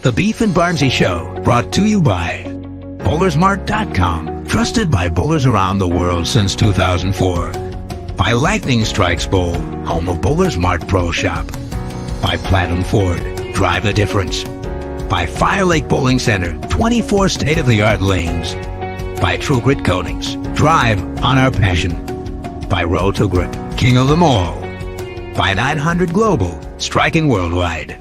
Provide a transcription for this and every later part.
The Beef and Barnzy Show, brought to you by Bowlersmart.com, trusted by bowlers around the world since 2004. By Lightning Strikes Bowl, home of Bowlers Mart Pro Shop. By Platinum Ford, drive the difference. By Fire Lake Bowling Center, 24 state-of-the-art lanes. By True Grit Coatings, drive on our passion. By Roll to Grip, king of them all. By 900 Global, striking worldwide.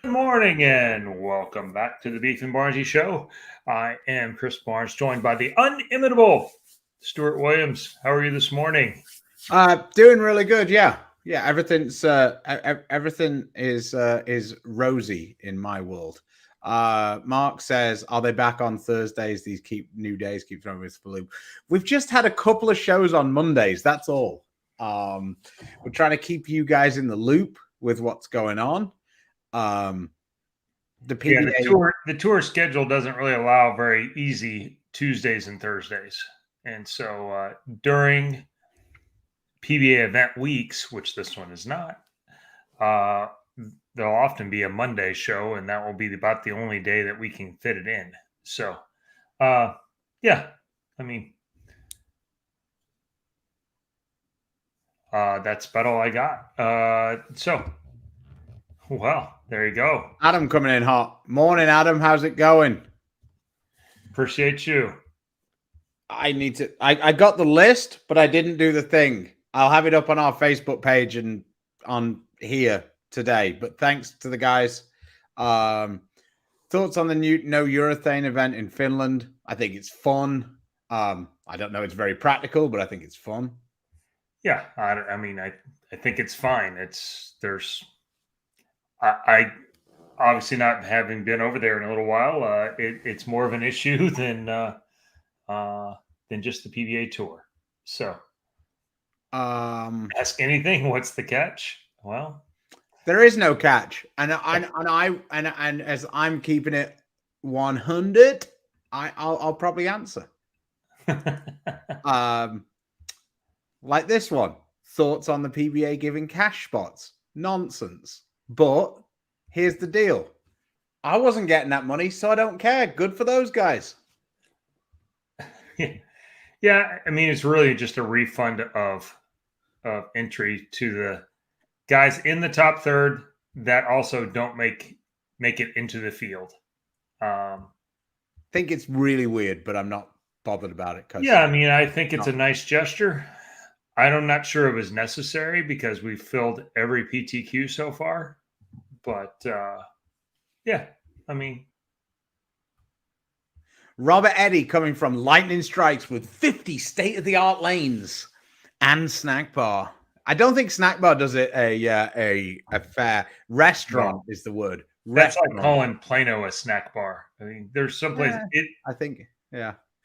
Good morning and welcome back to the Beef and Barnzy Show. I am Chris Barnes, joined by the unimitable Stuart Williams. How are you this morning? Doing really good. Yeah. Everything is rosy in my world. Mark says, "Are they back on Thursdays? These new days keep throwing us for loop." We've just had a couple of shows on Mondays. That's all. We're trying to keep you guys in the loop with what's going on. The PBA the tour schedule doesn't really allow very easy Tuesdays and Thursdays. And so during PBA event weeks, which this one is not, there'll often be a Monday show, and that will be about the only day that we can fit it in. So, that's about all I got. Well, there you go. Adam coming in hot. Morning, Adam. How's it going? Appreciate you. I got the list, but I didn't do the thing. I'll have it up on our Facebook page and on here today. But thanks to the guys. Thoughts on the new No Urethane event in Finland? I think it's fun. I don't know. It's very practical, but I think it's fun. Yeah. I think it's fine. I obviously, not having been over there in a little while, it's more of an issue than just the PBA Tour. So, ask anything. What's the catch? Well, there is no catch, and as I'm keeping it 100, I'll probably answer. Like this one. Thoughts on the PBA giving cash spots? Nonsense. But here's the deal. I wasn't getting that money, so I don't care. Good for those guys. Yeah, it's really just a refund of entry to the guys in the top third that also don't make it into the field. I think it's really weird, but I'm not bothered about it. I think it's a nice gesture. I'm not sure it was necessary because we've filled every PTQ so far. But, Robert Eddy coming from Lightning Strikes with 50 state-of-the-art lanes and snack bar. I don't think snack bar does it a fair. Restaurant is the word. That's like calling Plano a snack bar. There's some places.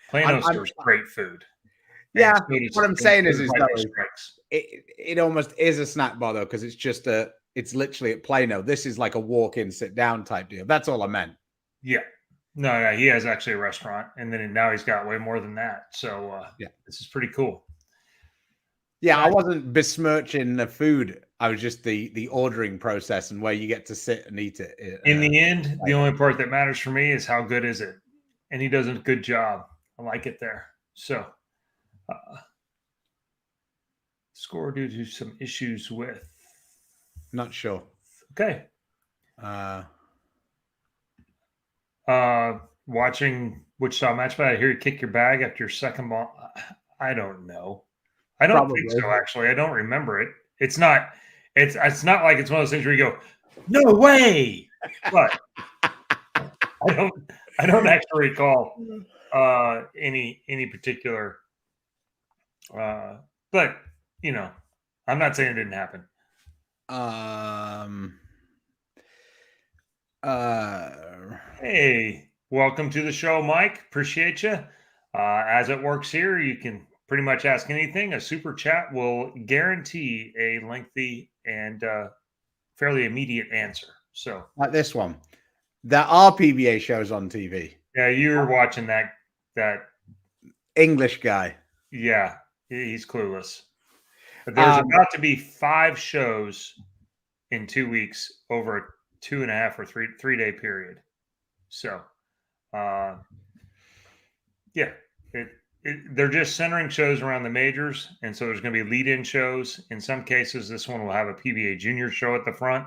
Plano serves great food. Yeah, what I'm saying is it almost is a snack bar though, because it's literally at Plano. This is like a walk-in, sit-down type deal. That's all I meant. Yeah. No, he has actually a restaurant, and then now he's got way more than that. So this is pretty cool. Yeah, I wasn't besmirching the food. I was just the ordering process and where you get to sit and eat it. In the end, the only part that matters for me is how good is it, and he does a good job. I like it there. So. Score due to some issues with. Not sure. Okay. Watching Wichita match, but I hear you kick your bag after your second ball. I don't know. I don't think so. Actually, I don't remember it. It's not like it's one of those things where you go, "No way!" But I don't actually recall any particular. But I'm not saying it didn't happen. Hey, welcome to the show, Mike. Appreciate you. As it works here, you can pretty much ask anything. A super chat will guarantee a lengthy and fairly immediate answer. So, like this one, there are PBA shows on TV. Yeah, you're watching that English guy. Yeah, he's clueless. But there's about to be 5 shows in 2 weeks over a 2.5 or 3-day period. So, yeah, they're just centering shows around the majors. And so there's going to be lead-in shows. In some cases, this one will have a PBA junior show at the front,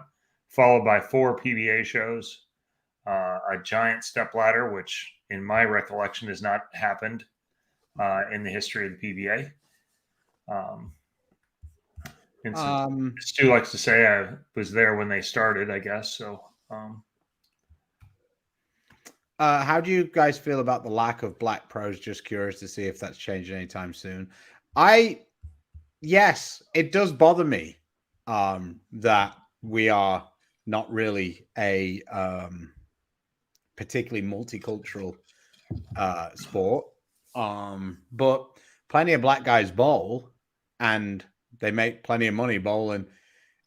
followed by 4 PBA shows, a giant stepladder, which in my recollection has not happened in the history of the PBA. And so Stu likes to say I was there when they started, I guess. So, how do you guys feel about the lack of black pros? Just curious to see if that's changing anytime soon. Yes, it does bother me that we are not really a particularly multicultural sport. But plenty of black guys bowl, and they make plenty of money bowling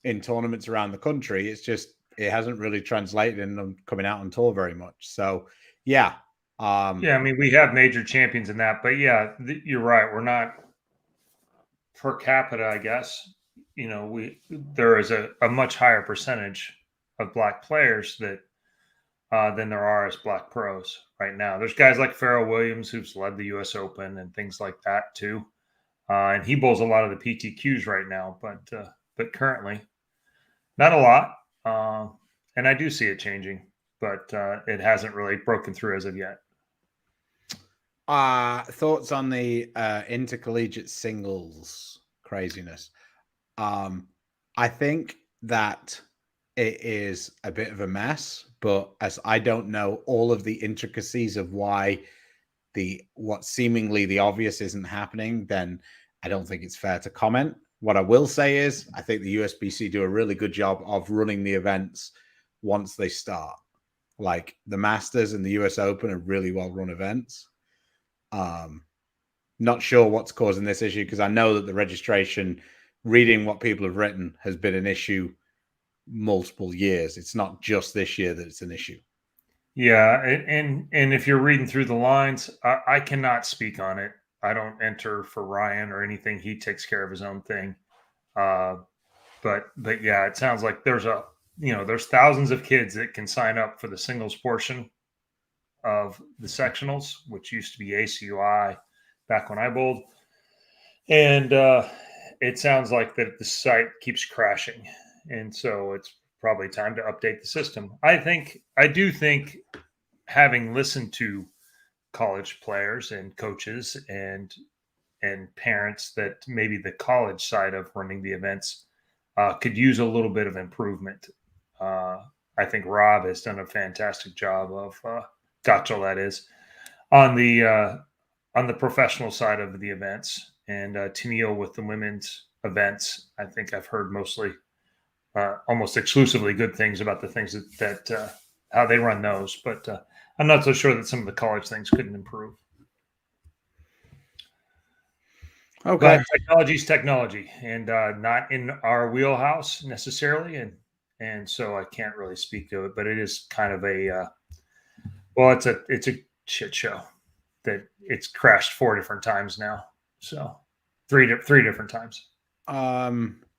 in tournaments around the country. It's just it hasn't really translated in them coming out on tour very much. So, yeah. I mean, we have major champions in that, but yeah, you're right. We're not per capita, I guess. You know, there is a much higher percentage of black players that than there are as black pros right now. There's guys like Pharrell Williams who's led the U.S. Open and things like that too, and he bowls a lot of the PTQs right now. But currently, not a lot. And I do see it changing, but it hasn't really broken through as of yet. Thoughts on the intercollegiate singles craziness? I think that it is a bit of a mess, but as I don't know all of the intricacies of why what seemingly the obvious isn't happening, then I don't think it's fair to comment. What I will say is I think the USBC do a really good job of running the events once they start. Like the Masters and the US Open are really well run events. Not sure what's causing this issue because I know that the registration, reading what people have written, has been an issue multiple years. It's not just this year that it's an issue. Yeah, and if you're reading through the lines, I cannot speak on it. I don't enter for Ryan or anything. He takes care of his own thing. But yeah, it sounds like there's thousands of kids that can sign up for the singles portion of the sectionals, which used to be ACUI back when I bowled. And it sounds like that the site keeps crashing. And so it's probably time to update the system. I do think having listened to college players and coaches and parents that maybe the college side of running the events could use a little bit of improvement. I think Rob has done a fantastic job of Gotchel, that is, on the professional side of the events, and Tennille with the women's events. I think I've heard mostly almost exclusively good things about the things that how they run those, but I'm not so sure that some of the college things couldn't improve. Okay. But technology is technology, and not in our wheelhouse necessarily, and so I can't really speak to it. But it is kind of it's a shit show that it's crashed 4 different times now. So three different times.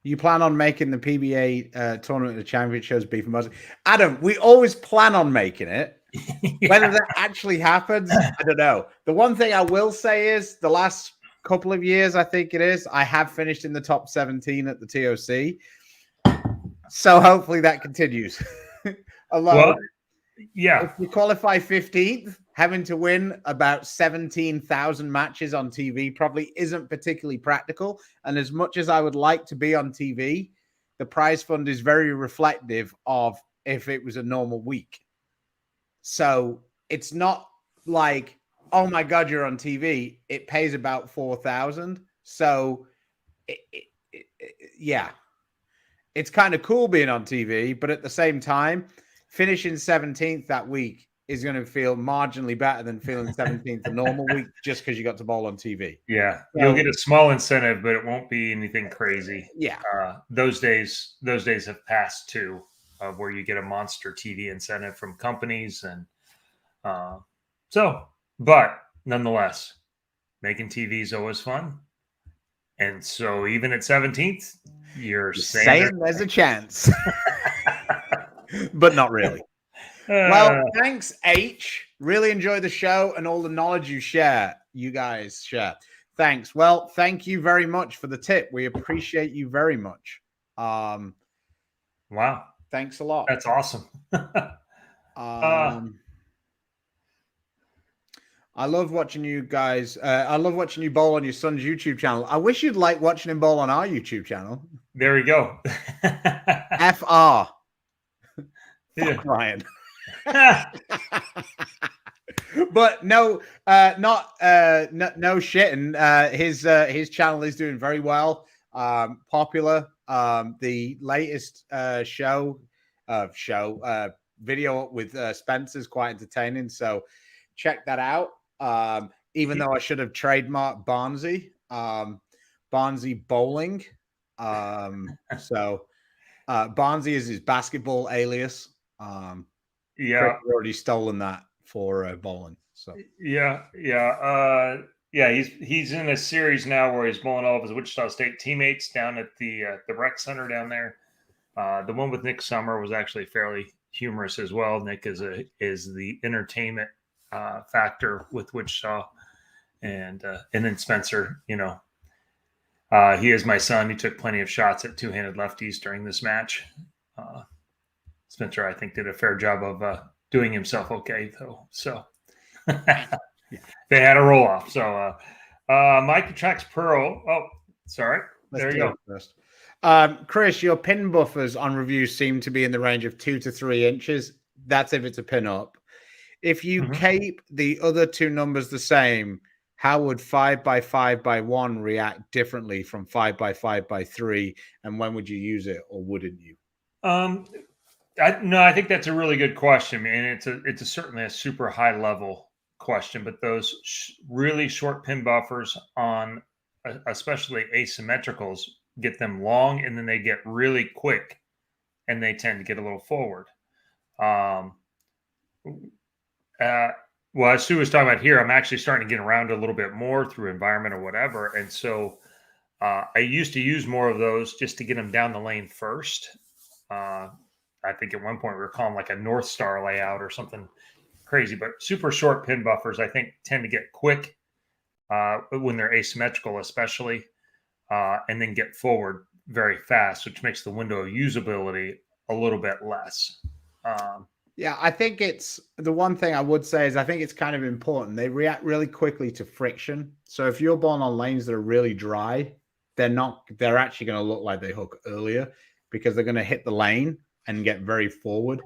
You plan on making the PBA tournament of the championship shows beef and butter? Adam, we always plan on making it. Yeah. Whether that actually happens, I don't know. The one thing I will say is the last couple of years, I think it is, I have finished in the top 17 at the TOC. So hopefully that continues. Although, yeah, if you qualify 15th, having to win about 17,000 matches on TV probably isn't particularly practical. And as much as I would like to be on TV, the prize fund is very reflective of if it was a normal week. So it's not like, oh my God, you're on TV. It pays about 4,000. So yeah, it's kind of cool being on TV, but at the same time, finishing 17th that week is going to feel marginally better than feeling 17th a normal week just because you got to bowl on TV. Yeah, so, you'll get a small incentive, but it won't be anything crazy. Yeah, those days have passed too, where you get a monster TV incentive from companies, and but nonetheless, making TV is always fun, and so even at 17th, you're saying there's a chance. but not really. Well, thanks, H. Really enjoy the show and all the knowledge you guys share. Thanks. Well, thank you very much for the tip. We appreciate you very much. Wow. Thanks a lot. That's awesome. I love watching you guys. I love watching you bowl on your son's YouTube channel. I wish you'd like watching him bowl on our YouTube channel. There we go. FR. Fuck Ryan. But no shitting. His channel is doing very well. Popular. The latest video with Spencer's quite entertaining. So check that out. Even though I should have trademarked Barnzy, Barnzy Bowling. So Barnzy is his basketball alias. Chris already stolen that for bowling. So he's in a series now where he's bowling all of his Wichita State teammates down at the rec center down there. The one with Nick Summer was actually fairly humorous as well. Nick is the entertainment factor with Wichita, and then Spencer, he is my son. He took plenty of shots at two-handed lefties during this match. Spencer, I think, did a fair job of doing himself okay, though. So they had a roll-off. So Mike attracts Pearl. Oh, sorry. There you go. First. Chris, your pin buffers on reviews seem to be in the range of 2 to 3 inches. That's if it's a pin up. If you keep the other two numbers the same, how would 5x5x1 react differently from 5x5x3? And when would you use it, or wouldn't you? I think that's a really good question, man. It's certainly a super high level question, but those really short pin buffers on especially asymmetricals get them long, and then they get really quick, and they tend to get a little forward. Well, as Sue was talking about here, I'm actually starting to get around a little bit more through environment or whatever. And so I used to use more of those just to get them down the lane first. I think at one point we were calling like a North Star layout or something crazy, but super short pin buffers, I think, tend to get quick when they're asymmetrical, especially, and then get forward very fast, which makes the window of usability a little bit less. Yeah, I think it's the one thing I would say is I think it's kind of important. They react really quickly to friction. So if you're bowling on lanes that are really dry, they're actually going to look like they hook earlier because they're going to hit the lane and get very forward.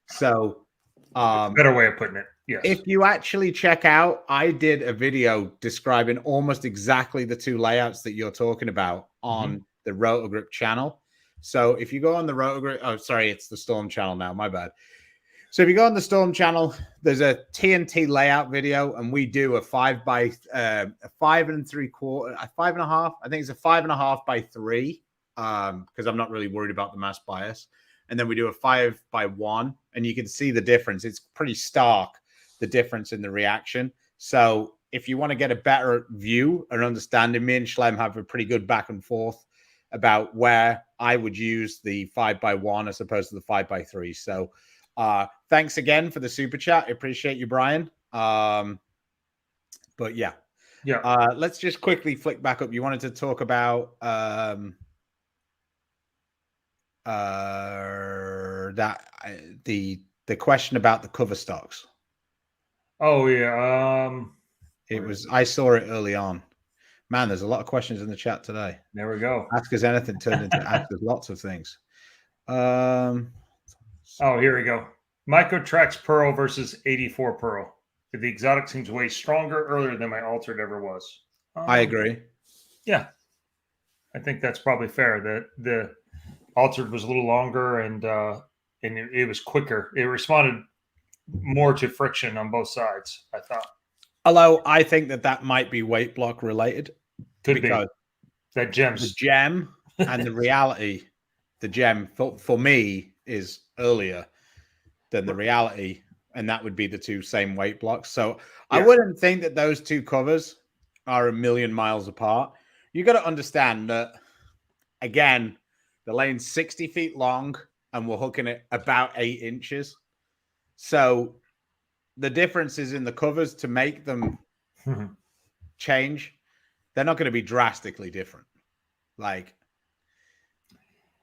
So better way of putting it. Yes. If you actually check out, I did a video describing almost exactly the two layouts that you're talking about on the Rotogrip channel. So if you go on the Rotogrip, oh, sorry, it's the Storm channel now. My bad. So if you go on the Storm channel, there's a TNT layout video, and we do a 5 by a 5 3/4, a 5.5. I think it's a 5.5 by 3, because I'm not really worried about the mass bias. And then we do a 5x1, and you can see the difference. It's pretty stark, the difference in the reaction. So if you want to get a better view and understanding, me and Schlem have a pretty good back and forth about where I would use the 5x1 as opposed to the 5x3. So thanks again for the super chat. I appreciate you, Brian. But yeah. Let's just quickly flick back up. You wanted to talk about the question about the cover stocks. Oh yeah. I saw it early on. Man, there's a lot of questions in the chat today. There we go. Ask Us Anything turned into Ask Us Lots of things. Oh, here we go. Microtrax Pearl versus 84 Pearl. The exotic seems way stronger earlier than my altered ever was. I agree. Yeah. I think that's probably fair. The altered was a little longer and it was quicker. It responded more to friction on both sides, I thought. Although I think that might be weight block related. Could be. That gems. The gem and the reality, the gem for me is earlier than the reality, and that would be the two same weight blocks. So yeah. I wouldn't think that those two covers are a million miles apart. You got to understand that, again, the lane's 60 feet long. and we're hooking it about 8 inches. So the difference is in the covers to make them change. They're not going to be drastically different. Like,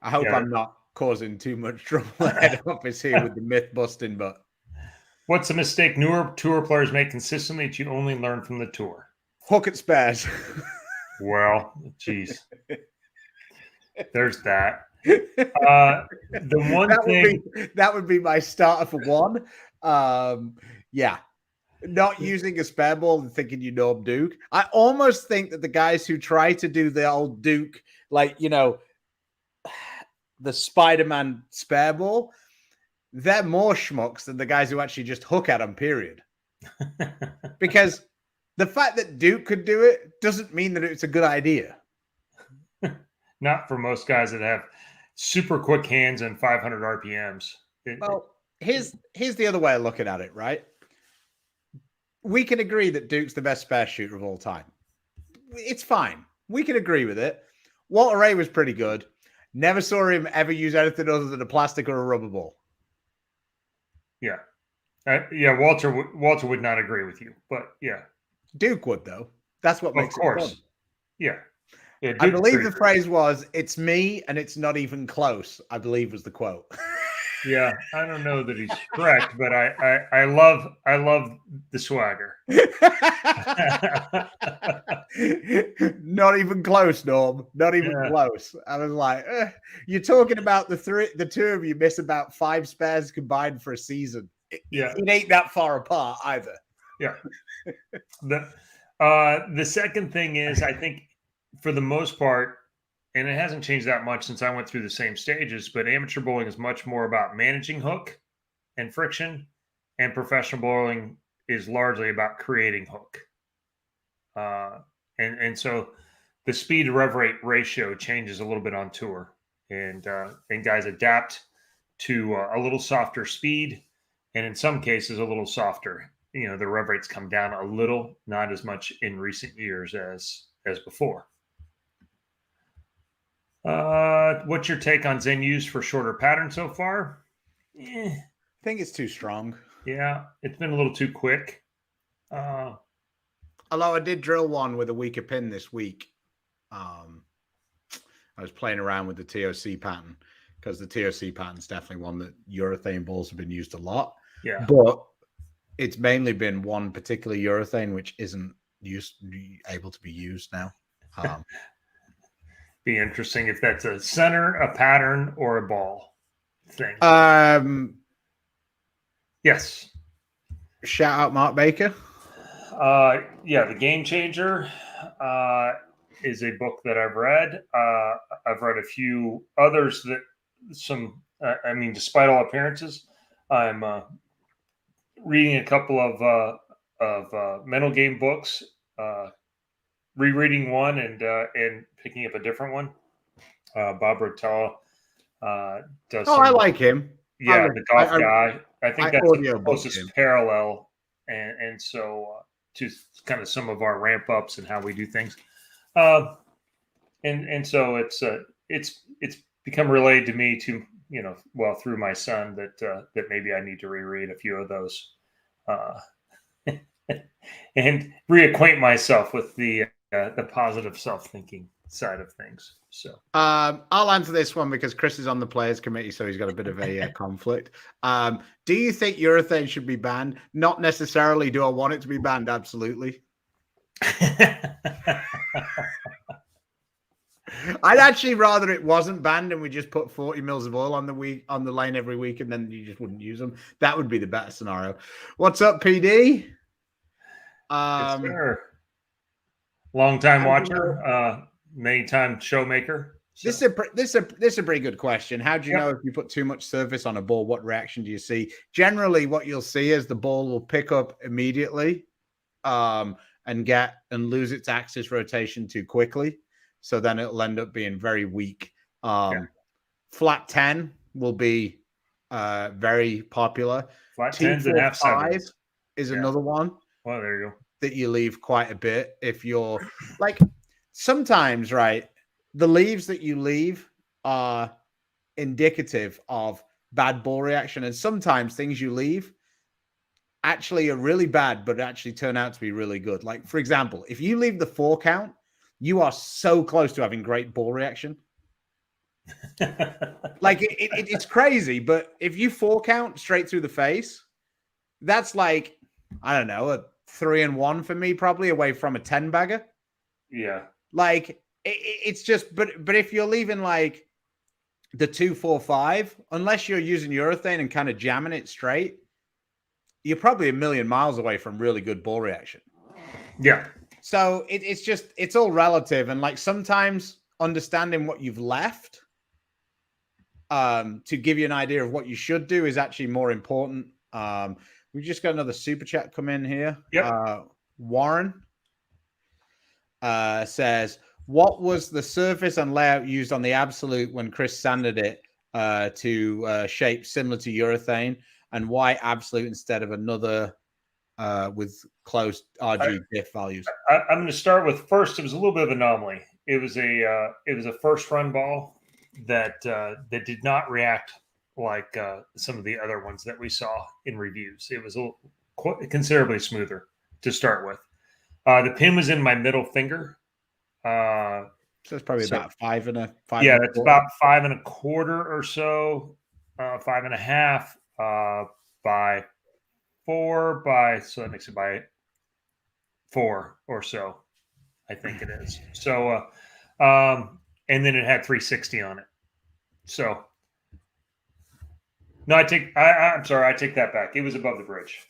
I hope I'm not causing too much trouble head office here with the myth busting, but what's a mistake newer tour players make consistently that you only learn from the tour? Hook at spares. Well, geez. There's that. The one that would be my starter for one. Yeah. Not using a spare ball and thinking you know Duke. I almost think that the guys who try to do the old Duke, like, you know, the Spider-Man spare ball, they're more schmucks than the guys who actually just hook at them, period. Because the fact that Duke could do it doesn't mean that it's a good idea. Not for most guys that have super quick hands and 500 RPMs. Well, here's the other way of looking at it, right? We can agree that Duke's the best spare shooter of all time. It's fine. We can agree with it. Walter Ray was pretty good. Never saw him ever use anything other than a plastic or a rubber ball. Yeah. Walter would not agree with you, but yeah. Duke would, though. That's what makes it fun. Yeah. I believe the phrase was, "It's me and it's not even close," I believe was the quote. Yeah, I don't know that he's correct, but I love the swagger. Not even close, Norm. Not even close. I was like, you're talking about the two of you miss about 5 spares combined for a season. It ain't that far apart either. Yeah. The second thing is, I think for the most part, and it hasn't changed that much since I went through the same stages, but amateur bowling is much more about managing hook and friction, and professional bowling is largely about creating hook. And so the speed to rev rate ratio changes a little bit on tour, and guys adapt to a little softer speed, and in some cases a little softer. You know, the rev rates come down a little, not as much in recent years as before. What's your take on Zen use for shorter patterns so far? I think it's too strong. Yeah, it's been a little too quick. Although I did drill one with a weaker pin this week. I was playing around with the TOC pattern because the TOC pattern is definitely one that urethane balls have been used a lot. Yeah, but it's mainly been one particular urethane which isn't able to be used now. Be interesting if that's a center, a pattern, or a ball thing. Yes. Shout out Mark Baker. The Game Changer is a book that I've read. I've read a few others that despite all appearances, I'm reading a couple of mental game books. Rereading one and picking up a different one. Bob Rotella does. I like him. Yeah, the golf guy. I think that's the closest parallel, and so to kind of some of our ramp ups and how we do things. And so it's become relayed to me through my son that maybe I need to reread a few of those, and reacquaint myself with the positive self-thinking side of things. So I'll answer this one because Chris is on the players committee, so he's got a bit of a conflict. Do you think urethane should be banned? Not necessarily. Do I want it to be banned? Absolutely. I'd actually rather it wasn't banned and we just put 40 mils of oil on the lane every week and then you just wouldn't use them. That would be the better scenario. What's up, PD? Yes, sir. Long time watcher, many time showmaker. So. This is a pretty good question. How do you know if you put too much surface on a ball? What reaction do you see? Generally, what you'll see is the ball will pick up immediately, and lose its axis rotation too quickly. So then it'll end up being very weak. Flat 10 will be very popular. Flat 10s and half 7s is another one. Well, there you go. That you leave quite a bit if you're like sometimes, right? The leaves that you leave are indicative of bad ball reaction. And sometimes things you leave actually are really bad, but actually turn out to be really good. Like, for example, if you leave the 4 count, you are so close to having great ball reaction. Like it's crazy, but if you 4 count straight through the face, that's like, I don't know, a 3-1 for me, probably away from a 10 bagger. Yeah. Like it's just, but if you're leaving like the 2-4-5, unless you're using urethane and kind of jamming it straight, you're probably a million miles away from really good ball reaction. Yeah. So it's all relative. And like sometimes understanding what you've left to give you an idea of what you should do is actually more important. We just got another super chat come in here. Yep. Warren says, what was the surface and layout used on the Absolute when Chris sanded it to shape similar to urethane, and why Absolute instead of another with close RG diff values? I'm going to start with first. It was a little bit of an anomaly. It was a first run ball that did not react like some of the other ones that we saw in reviews. It was considerably smoother to start with. The pin was in my middle finger. So it's probably about 5 and a 5. Yeah, it's about 5 1/4 or so, 5 1/2 by 4 by, so that makes it by 4 or so, I think it is. So, and then it had 360 on it. So, no, I'm sorry, I take that back. It was above the bridge.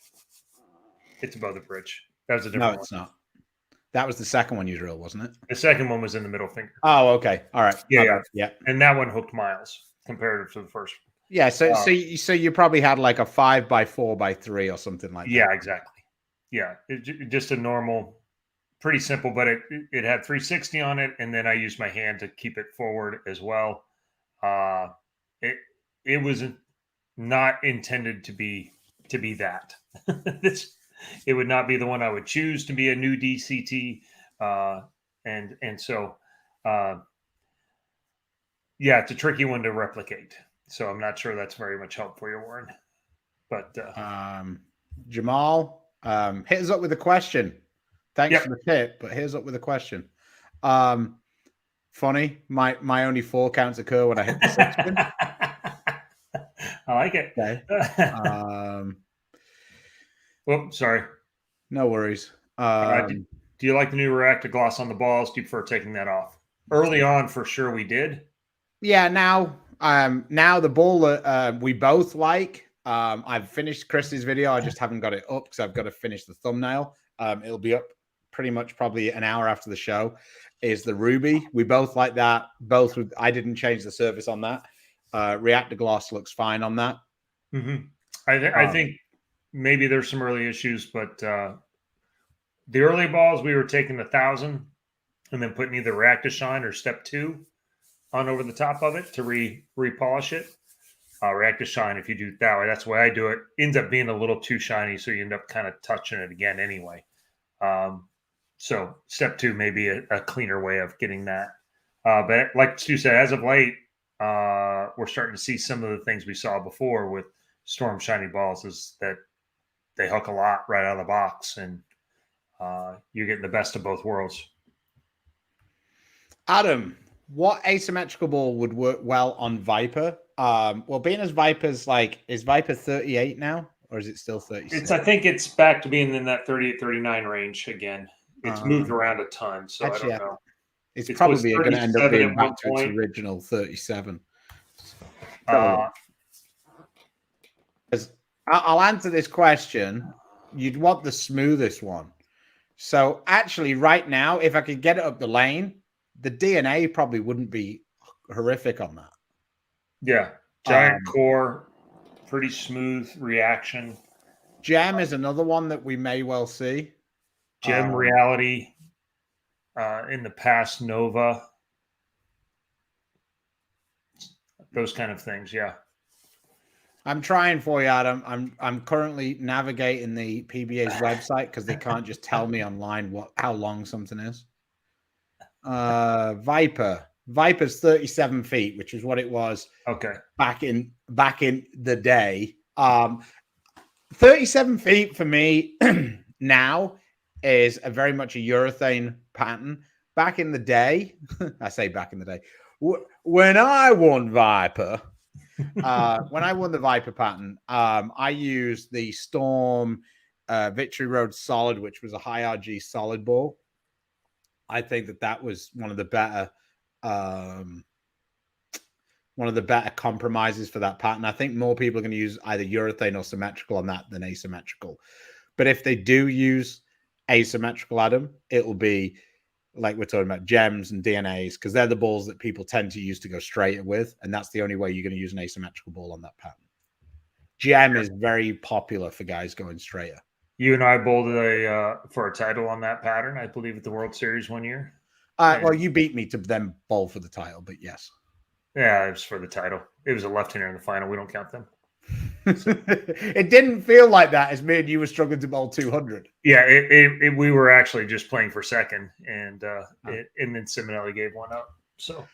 It's above the bridge. That was a different one. No, it's not. That was the second one you drilled, wasn't it? The second one was in the middle finger. Oh, okay. All right. Yeah. And that one hooked miles comparative to the first one. Yeah. So you probably had like a 5 by 4 by 3 or something like that. Yeah, exactly. Yeah. Just a normal, pretty simple, but it had 360 on it. And then I used my hand to keep it forward as well. It was not intended to be that. It would not be the one I would choose to be a new DCT. And so, yeah, it's a tricky one to replicate. So I'm not sure that's very much help for you, Warren. But Jamal, hit us up with a question. Thanks for the tip, but hit us up with a question. Funny, my only 4 counts occur when I hit the 6 pin. I like it. Okay. Well, sorry. No worries. Do you like the new reactive gloss on the balls? Do you prefer taking that off? Early on, for sure, we did. Yeah. Now the ball that we both like. I've finished Chris's video. I just haven't got it up because I've got to finish the thumbnail. It'll be up pretty much probably an hour after the show. Is the Ruby? We both like that. I didn't change the surface on that. Reactor gloss looks fine on that. Mm-hmm. I think maybe there's some early issues, but the early balls we were taking 1,000 and then putting either reactive shine or step 2 on over the top of it to repolish it. Reactive shine, if you do it that way, that's the way I do it. Ends up being a little too shiny, so you end up kind of touching it again anyway. So step 2 may be a cleaner way of getting that. But like Stu said, as of late, we're starting to see some of the things we saw before with Storm shiny balls, is that they hook a lot right out of the box, and you're getting the best of both worlds. Adam, what asymmetrical ball would work well on Viper? Well, being as Viper's like, is Viper 38 now, or is it still 36? I think it's back to being in that 38, 39 range again. It's moved around a ton, so actually, I don't know. It's probably going to end up being back to its original 37. I'll answer this question. You'd want the smoothest one. So actually, right now, if I could get it up the lane, the DNA probably wouldn't be horrific on that. Yeah. Giant core, pretty smooth reaction. Gem is another one that we may well see. Gem Reality, in the past, Nova. Those kind of things, yeah. I'm trying for you, Adam. I'm currently navigating the PBA's website because they can't just tell me online how long something is. Viper. Viper's 37 feet, which is what it was back in the day. 37 feet for me now is a very much a urethane pattern. Back in the day, I say back in the day, when I won Viper, when I won the Viper pattern, I used the Storm Victory Road Solid, which was a high RG solid ball. I think that was one of the better compromises for that pattern. I think more people are going to use either urethane or symmetrical on that than asymmetrical. But if they do use asymmetrical, Adam, it'll be like we're talking about gems and DNAs, because they're the balls that people tend to use to go straighter with, and that's the only way you're going to use an asymmetrical ball on that pattern. Gem is very popular for guys going straighter. You and I bowled for a title on that pattern, I believe, at the World Series one year. Well, you beat me to then bowl for the title, but yes. Yeah, it was for the title. It was a left-hander in the final. We don't count them. It didn't feel like that as me and you were struggling to bowl 200. Yeah, we were actually just playing for second, and then Simonelli gave one up. So,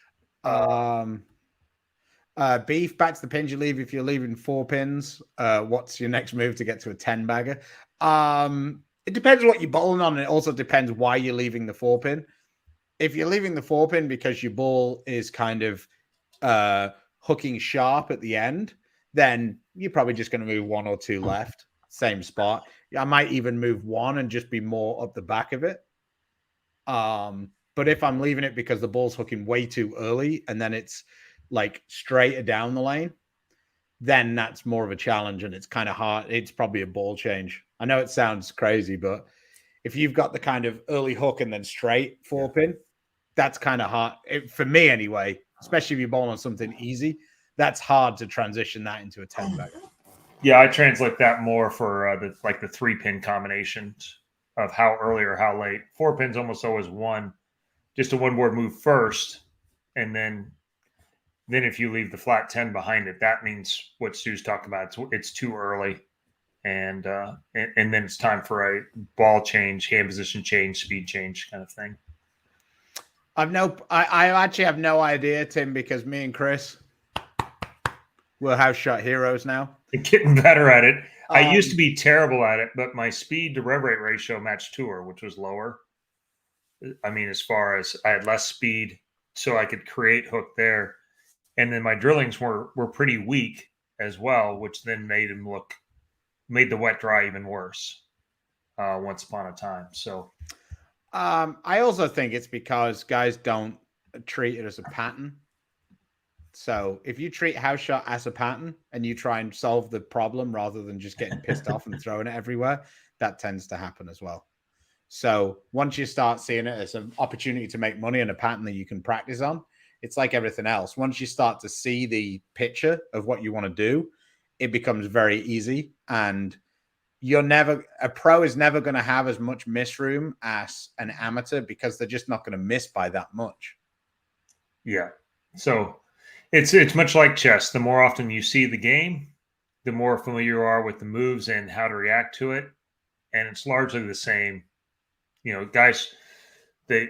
Beef, back to the pins you leave. If you're leaving 4 pins, what's your next move to get to a 10 bagger? It depends what you're bowling on, and it also depends why you're leaving the 4 pin. If you're leaving the 4 pin because your ball is kind of hooking sharp at the end, then you're probably just going to move 1 or 2 left, same spot. I might even move 1 and just be more up the back of it. But if I'm leaving it because the ball's hooking way too early and then it's like straighter down the lane, then that's more of a challenge and it's kind of hard. It's probably a ball change. I know it sounds crazy, but if you've got the kind of early hook and then straight 4 pin, that's kind of hard for me anyway, especially if you're bowling on something easy. That's hard to transition that into a 10 bagger. Yeah, I translate that more for the 3-pin combinations of how early or how late. 4 pins almost always just a one-board move first, and then if you leave the flat 10 behind it, that means what Stu's talking about. It's too early, and then it's time for a ball change, hand position change, speed change kind of thing. I actually have no idea, Tim, because me and Chris, we're house shot heroes now. Getting better at it. I used to be terrible at it, but my speed to rev rate ratio matched Tour, which was lower. I mean, as far as I had less speed, so I could create hook there. And then my drillings were pretty weak as well, which then made the wet dry even worse once upon a time. So I also think it's because guys don't treat it as a pattern. So if you treat house shot as a pattern and you try and solve the problem rather than just getting pissed off and throwing it everywhere, that tends to happen as well. So once you start seeing it as an opportunity to make money and a pattern that you can practice on, it's like everything else. Once you start to see the picture of what you want to do, it becomes very easy. And a pro is never going to have as much miss room as an amateur because they're just not going to miss by that much. Yeah. So it's much like chess. The more often you see the game, the more familiar you are with the moves and how to react to it. And it's largely the same. Guys, the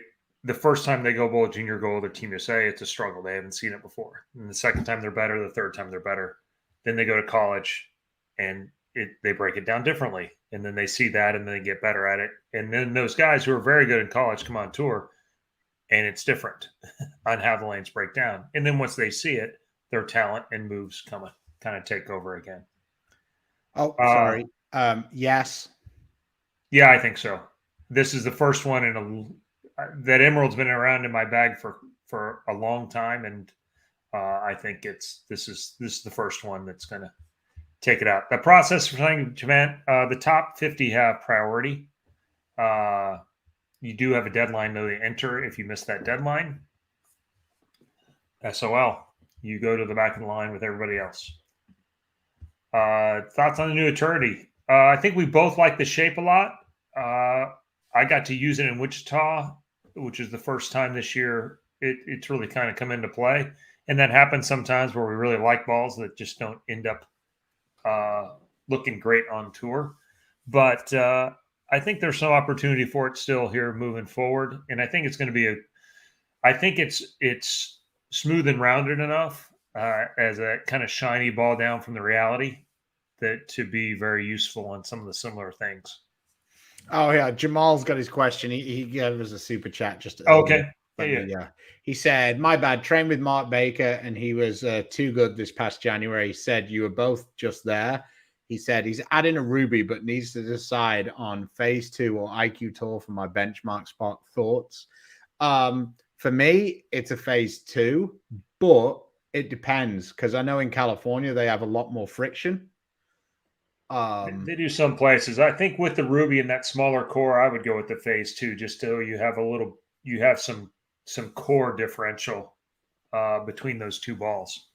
first time they go bowl a junior gold or Team USA, it's a struggle. They haven't seen it before. And the second time they're better, the third time they're better. Then they go to college and they break it down differently. And then they see that and then they get better at it. And then those guys who are very good in college come on tour and it's different on how the lanes break down. And then once they see it, their talent and moves kind of take over again. Oh, sorry. Yes. Yeah, I think so. This is the first one that Emerald's been around in my bag for a long time, and I think this is the first one that's going to take it out. The process for playing event, the top 50 have priority. You do have a deadline though to enter. If you miss that deadline, SOL. You go to the back of the line with everybody else. Thoughts on the new eternity? I think we both like the shape a lot. I got to use it in Wichita, which is the first time this year it's really kind of come into play. And that happens sometimes where we really like balls that just don't end up looking great on tour. But I think there's some opportunity for it still here moving forward. And I think it's going to be I think it's smooth and rounded enough as a kind of shiny ball down from the reality that to be very useful on some of the similar things. Oh yeah, Jamal's got his question. He gave us a super chat just Okay. Yeah. He said, "My bad. Trained with Mark Baker, and he was too good this past January." He said you were both just there. He said he's adding a Ruby, but needs to decide on phase 2 or IQ Tour for my benchmark spot. Thoughts? For me, it's a phase 2, but it depends because I know in California they have a lot more friction. They do some places. I think with the Ruby and that smaller core, I would go with the phase 2, just so you have some core differential between those two balls.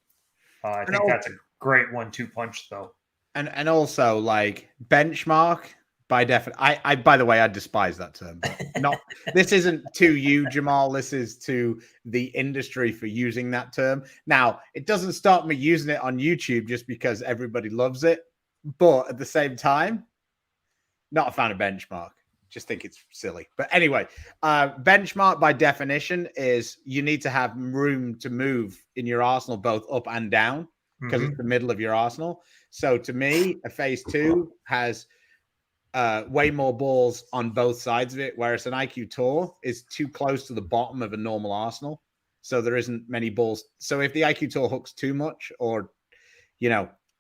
I think that's a great 1-2 punch, though. And also like benchmark by definition. I by the way, I despise that term. But not this isn't to you, Jamal. This is to the industry for using that term. Now, it doesn't stop me using it on YouTube just because everybody loves it. But at the same time, not a fan of benchmark. Just think it's silly. But anyway, benchmark by definition is you need to have room to move in your arsenal, both up and down, because it's the middle of your arsenal. So to me, a phase 2 has way more balls on both sides of it, whereas an IQ Tour is too close to the bottom of a normal arsenal. So there isn't many balls. So if the IQ Tour hooks too much, or,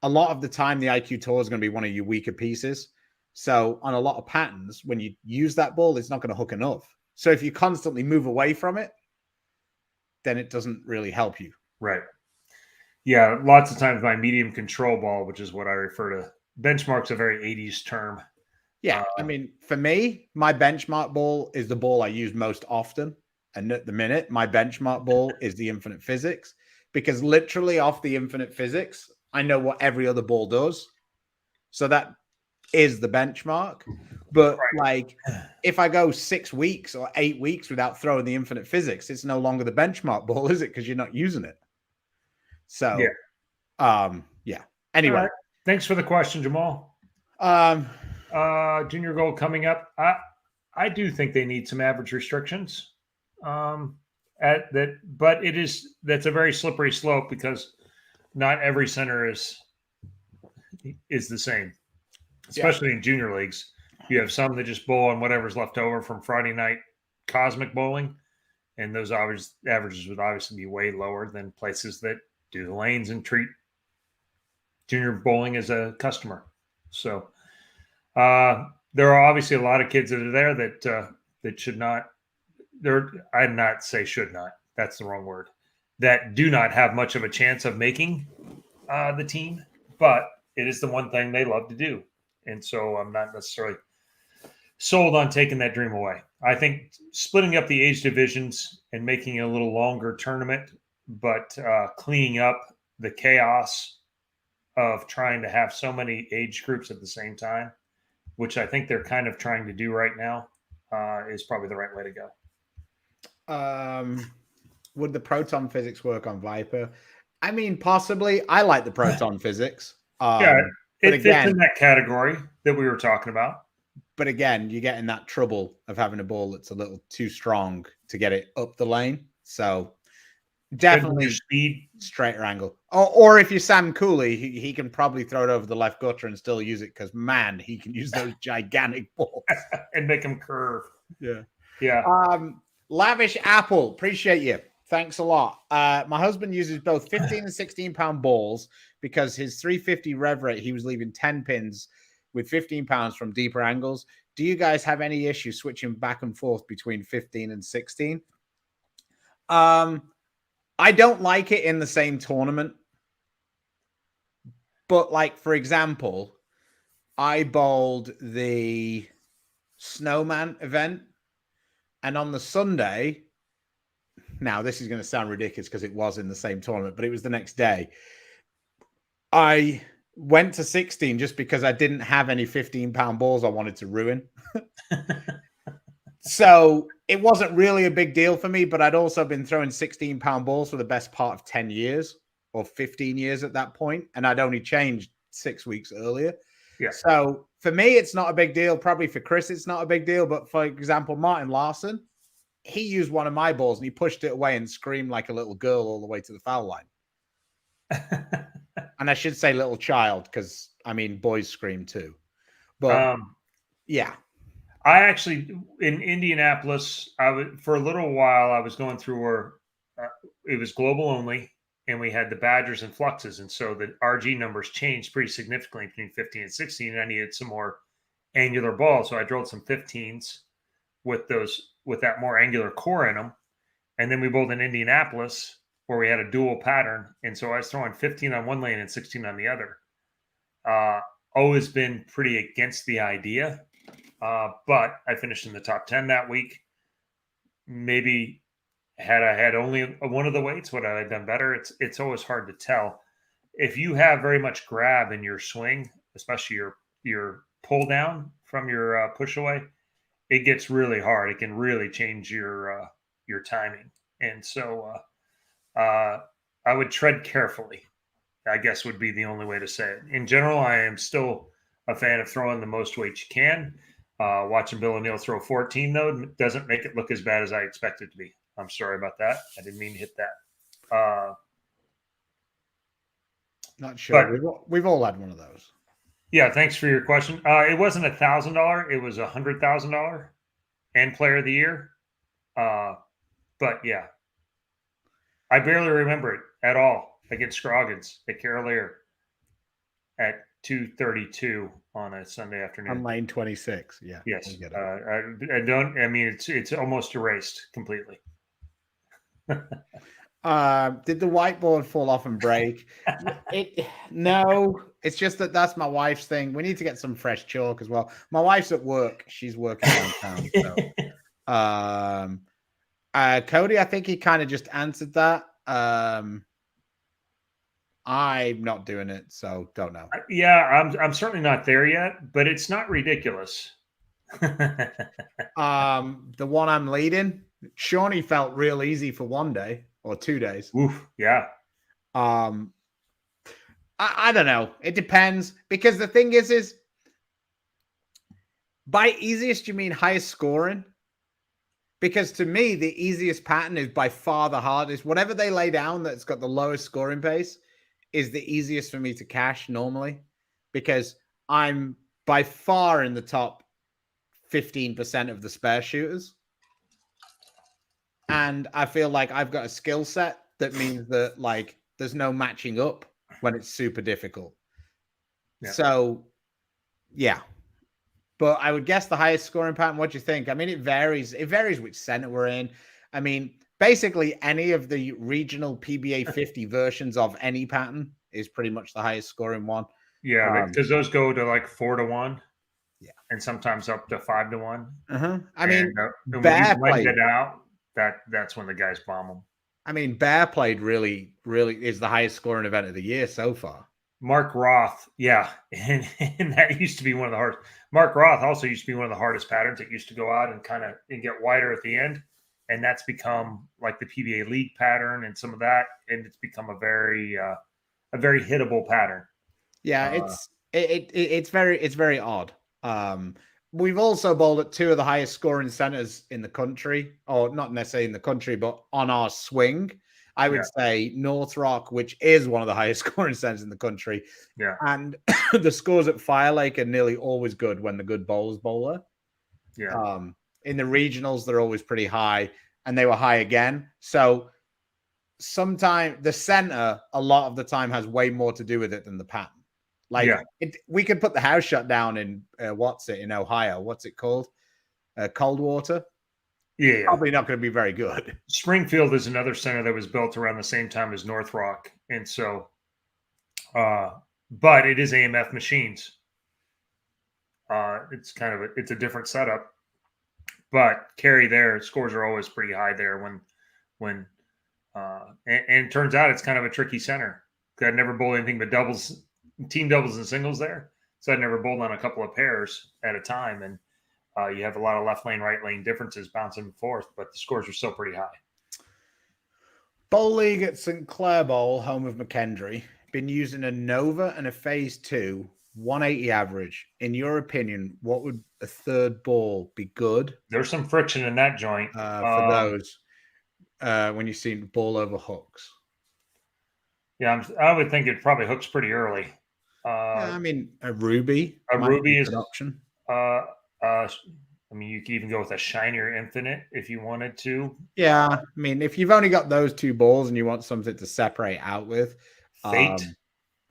a lot of the time the IQ Tour is going to be one of your weaker pieces. So on a lot of patterns, when you use that ball, it's not going to hook enough. So if you constantly move away from it, then it doesn't really help you. Right. Yeah, lots of times my medium control ball, which is what I refer to. Benchmark's a very 80s term. Yeah, I mean, for me, my benchmark ball is the ball I use most often. And at the minute, my benchmark ball is the infinite physics, because literally off the infinite physics, I know what every other ball does. So that is the benchmark. But like, if I go 6 weeks or 8 weeks without throwing the infinite physics, it's no longer the benchmark ball, is it? Because you're not using it. So, yeah. Anyway, right. Thanks for the question, Jamal. Junior Gold coming up. I do think they need some average restrictions. But that's a very slippery slope because not every center is the same, especially in junior leagues. You have some that just bowl on whatever's left over from Friday night cosmic bowling, and those averages would obviously be way lower than places that do the lanes and treat junior bowling as a customer. So there are obviously a lot of kids that are there that should not. I'd not say should not. That's the wrong word. That do not have much of a chance of making the team, but it is the one thing they love to do, and so I'm not necessarily sold on taking that dream away. I think splitting up the age divisions and making it a little longer tournament, but cleaning up the chaos of trying to have so many age groups at the same time, which I think they're kind of trying to do right now, is probably the right way to go. Would the proton physics work on Viper? I mean, possibly. I like the proton physics. It fits in that category that we were talking about. But again, you get in that trouble of having a ball that's a little too strong to get it up the lane. So definitely speed, straighter angle. Or if you're Sam Cooley, he can probably throw it over the left gutter and still use it because, man, he can use those gigantic balls. And make them curve. Yeah. Yeah. Lavish Apple, appreciate you. Thanks a lot. My husband uses both 15 and 16 pound balls because his 350 rev rate, he was leaving 10 pins with 15 pounds from deeper angles. Do you guys have any issue switching back and forth between 15 and 16? I don't like it in the same tournament. But like, for example, I bowled the Snowman event, and on the Sunday, now this is going to sound ridiculous because it was in the same tournament, but it was the next day. I went to 16 just because I didn't have any 15-pound balls I wanted to ruin. So it wasn't really a big deal for me, but I'd also been throwing 16-pound balls for the best part of 10 years or 15 years at that point, and I'd only changed 6 weeks earlier. Yeah. So for me, it's not a big deal. Probably for Chris, it's not a big deal. But for example, Martin Larson, he used one of my balls and he pushed it away and screamed like a little girl all the way to the foul line. And I should say little child, because I mean boys scream too. But yeah. I actually, in Indianapolis, for a little while, I was going through where it was global only, and we had the Badgers and Fluxes. And so the RG numbers changed pretty significantly between 15 and 16. And I needed some more angular balls. So I drilled some 15s with that more angular core in them. And then we bowled in Indianapolis where we had a dual pattern. And so I was throwing 15 on one lane and 16 on the other. Always been pretty against the idea. But I finished in the top 10 that week. Maybe had I had only one of the weights, would I have done better? It's always hard to tell. If you have very much grab in your swing, especially your pull down from your push away, it gets really hard. It can really change your timing. And so I would tread carefully, I guess would be the only way to say it. In general, I am still a fan of throwing the most weight you can. Watching Bill O'Neill throw 14, though, doesn't make it look as bad as I expect it to be. I'm sorry about that. I didn't mean to hit that. Not sure. But we've all had one of those. Yeah, thanks for your question. It wasn't $1,000. It was $100,000 and Player of the Year. But yeah, I barely remember it at all against Scroggins at Carolier at 2:32 on a Sunday afternoon. On lane 26. Yeah. Yes. I don't. I mean, it's almost erased completely. Did the whiteboard fall off and break? No, it's just that's my wife's thing. We need to get some fresh chalk as well. My wife's at work. She's working downtown. So. Cody, I think he kind of just answered that. I'm not doing it, so don't know. Yeah, I'm certainly not there yet, but it's not ridiculous. The one I'm leading, Shawnee felt real easy for 1 day or 2 days. Oof, yeah. I don't know. It depends, because the thing is by easiest you mean highest scoring? Because to me, the easiest pattern is by far the hardest. Whatever they lay down that's got the lowest scoring pace is the easiest for me to cash normally, because I'm by far in the top 15% of the spare shooters. And I feel like I've got a skill set that means that like there's no matching up when it's super difficult. Yeah. So, yeah. But I would guess the highest scoring pattern. What do you think? I mean, it varies. It varies which center we're in. I mean, basically any of the regional PBA 50 versions of any pattern is pretty much the highest scoring one. Yeah, because those go to like 4-1. Yeah, and sometimes up to 5-1. I mean, Bear played it out. That's when the guys bomb them. I mean, Bear played really is the highest scoring event of the year so far. Mark Roth, yeah, and that used to be one of the hardest. Mark Roth also used to be one of the hardest patterns. It used to go out and get wider at the end, and that's become like the PBA League pattern and some of that, and it's become a very hittable pattern. Yeah, it's very odd. We've also bowled at two of the highest scoring centers in the country, or not necessarily in the country, but on our swing. I would say North Rock, which is one of the highest scoring centers in the country. Yeah. And the scores at Fire Lake are nearly always good when the good bowlers bowl there. Yeah. In the regionals, they're always pretty high, and they were high again. So sometimes the center, a lot of the time, has way more to do with it than the pattern. Like we could put the house shut down in in Ohio. What's it called? Coldwater. Yeah, probably not going to be very good. Springfield is another center that was built around the same time as North Rock, and so, but it is AMF machines. It's it's a different setup, but carry there scores are always pretty high there when and it turns out it's kind of a tricky center. I'd never bowled anything but doubles, team doubles and singles there, so I'd never bowled on a couple of pairs at a time, and you have a lot of left lane, right lane differences bouncing forth, but the scores are still pretty high. Bowl League at St. Clair Bowl, home of McKendree, been using a Nova and a Phase 2 180 average. In your opinion, what would a third ball be good? There's some friction in that joint for those when you see ball over hooks. Yeah, I would think it probably hooks pretty early. Yeah, I mean, a ruby. A ruby is an option. I mean, you could even go with a shinier infinite if you wanted to. Yeah, I mean, if you've only got those two balls and you want something to separate out with,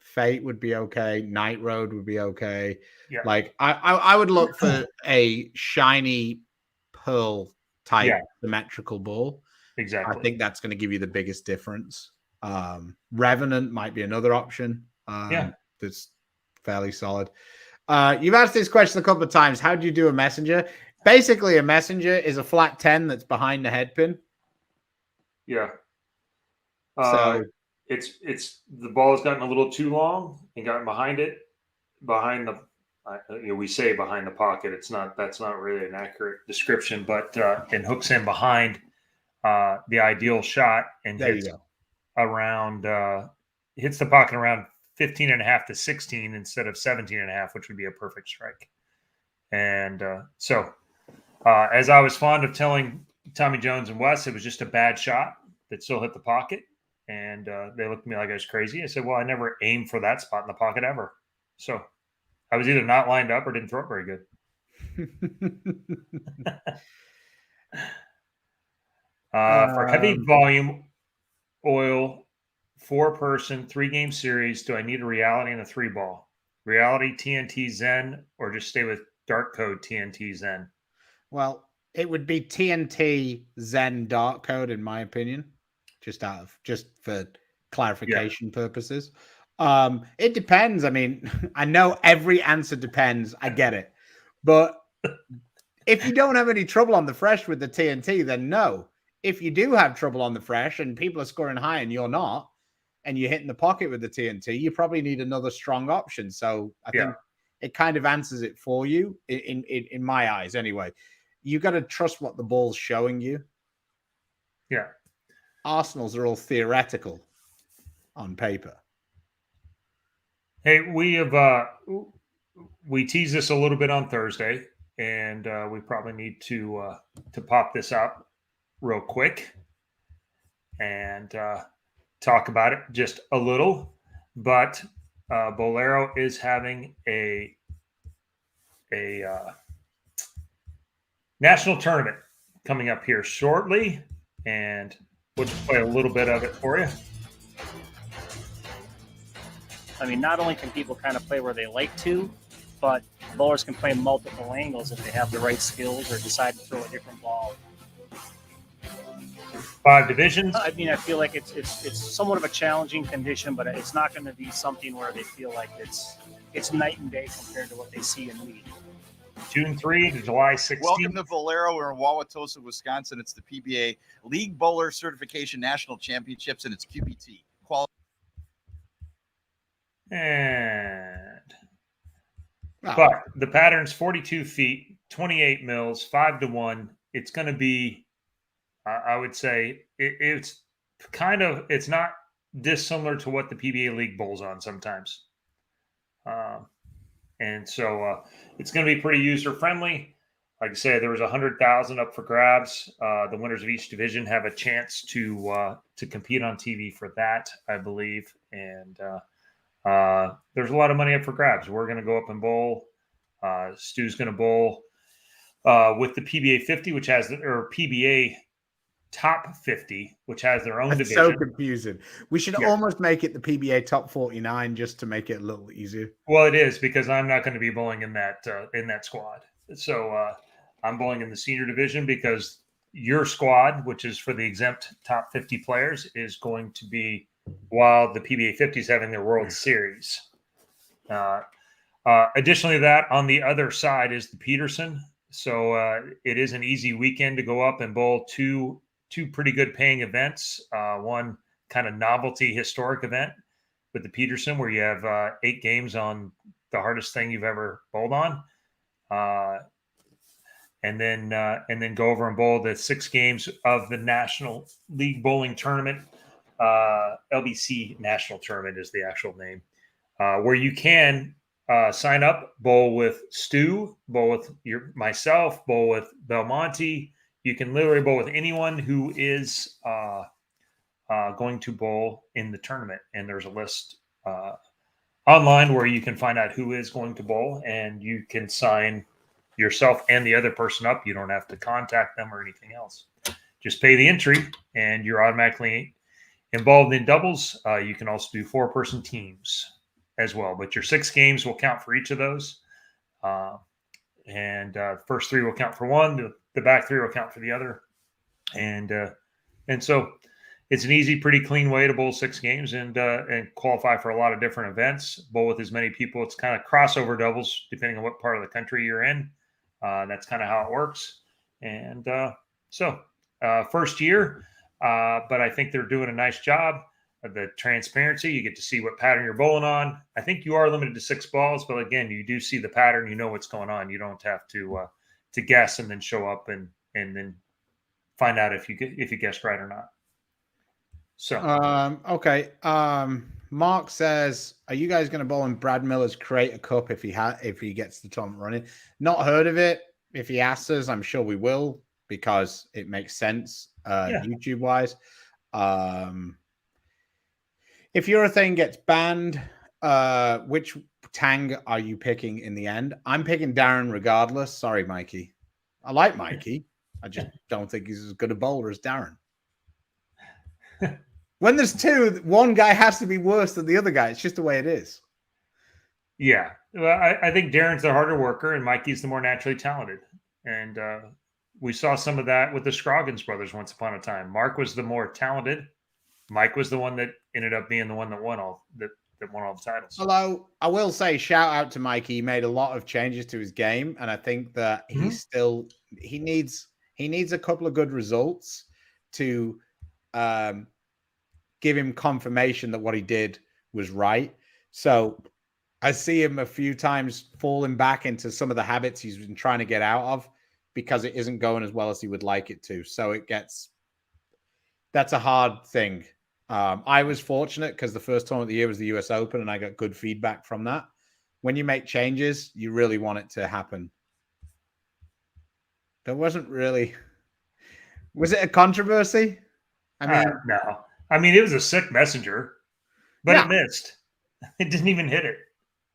Fate would be okay. Night Road would be okay. Yeah. Like I would look for a shiny pearl type symmetrical ball. Exactly. I think that's going to give you the biggest difference. Revenant might be another option. That's fairly solid. You've asked this question a couple of times. How do you do a messenger? Basically, a messenger is a flat 10 that's behind the head pin. Yeah. So it's the ball has gotten a little too long and gotten behind it, behind the. We say behind the pocket. That's not really an accurate description, but it hooks in behind the ideal shot and hits around hits the pocket around 15.5 to 16 instead of 17.5, which would be a perfect strike. And so, as I was fond of telling Tommy Jones and Wes, it was just a bad shot that still hit the pocket. And they looked at me like I was crazy. I said, well, I never aimed for that spot in the pocket ever. So I was either not lined up or didn't throw it very good. For heavy volume oil, 4-person, 3-game series, do I need a reality and a 3-ball? Reality TNT Zen or just stay with dark code TNT Zen? Well, it would be TNT Zen dark code, in my opinion, just for clarification purposes. It depends. I mean, I know every answer depends. I get it. But if you don't have any trouble on the fresh with the TNT, then no. If you do have trouble on the fresh and people are scoring high and you're not, and you're hitting the pocket with the TNT, you probably need another strong option. So I think it kind of answers it for you in my eyes anyway. You got to trust what the ball's showing you. Yeah. Arsenals are all theoretical on paper. Hey, we teased this a little bit on Thursday, and we probably need to pop this up real quick and talk about it just a little. But Bolero is having a national tournament coming up here shortly, and we'll just play a little bit of it for you. I mean, not only can people kind of play where they like to, but bowlers can play multiple angles if they have the right skills or decide to throw a different ball. 5 divisions. I mean, I feel like it's somewhat of a challenging condition, but it's not going to be something where they feel like it's night and day compared to what they see in league. June 3 to July 16th. Welcome to Valero. We're in Wauwatosa, Wisconsin. It's the PBA League Bowler Certification National Championships, and it's QBT. But the pattern's 42 feet, 28 mils, 5-1. It's going to be, I would say, it's not dissimilar to what the PBA League bowls on sometimes. And so it's going to be pretty user friendly. Like I said, there was 100,000 up for grabs. The winners of each division have a chance to compete on TV for that, I believe. And there's a lot of money up for grabs. We're going to go up and bowl. Stu's going to bowl with the PBA 50, which has or PBA Top 50, which has their own division. So confusing. We should almost make it the PBA Top 49 just to make it a little easier. Well, it is because I'm not going to be bowling in that squad. So I'm bowling in the senior division because your squad, which is for the exempt top 50 players, is going to be while the PBA 50 is having their World Series. Additionally to that, on the other side is the Peterson. So it is an easy weekend to go up and bowl two pretty good paying events. One kind of novelty historic event with the Peterson where you have 8 games on the hardest thing you've ever bowled on. And then go over and bowl the 6 games of the National League Bowling Tournament. LBC National Tournament is the actual name, where you can sign up, bowl with Stu, bowl with myself, bowl with Belmonte. You can literally bowl with anyone who is going to bowl in the tournament. And there's a list online where you can find out who is going to bowl, and you can sign yourself and the other person up. You don't have to contact them or anything else. Just pay the entry, and you're automatically involved in doubles. You can also do 4-person teams as well, but your 6 games will count for each of those. And first 3 will count for one. The back 3 will count for the other. And so it's an easy, pretty clean way to bowl 6 games and qualify for a lot of different events. Bowl with as many people. It's kind of crossover doubles, depending on what part of the country you're in. That's kind of how it works. And so first year, but I think they're doing a nice job of the transparency. You get to see what pattern you're bowling on. I think you are limited to 6 balls, but again, you do see the pattern. You know what's going on. You don't have to guess and then show up and then find out if you guessed right or not. So okay. Mark says, "Are you guys going to bowl in Brad Miller's Creator Cup if he gets the tournament running?" Not heard of it. If he asks us, I'm sure we will, because it makes sense YouTube wise. If your thing gets banned, which Tang are you picking in the end? I'm picking Darren regardless. Sorry, Mikey. I like Mikey. I just don't think he's as good a bowler as Darren. When there's 2, one guy has to be worse than the other guy. It's just the way it is. Yeah. Well, I think Darren's the harder worker and Mikey's the more naturally talented. And we saw some of that with the Scroggins brothers once upon a time. Mark was the more talented. Mike was the one that ended up being the one that won all the titles. Although I will say, shout out to Mikey. He made a lot of changes to his game, and I think that he needs a couple of good results to give him confirmation that what he did was right. So I see him a few times falling back into some of the habits he's been trying to get out of because it isn't going as well as he would like it to. So that's a hard thing. I was fortunate because the first tournament of the year was the US Open, and I got good feedback from that. When you make changes, you really want it to happen. There wasn't really... Was it a controversy? I mean, no. I mean, it was a sick messenger, but it missed. It didn't even hit it.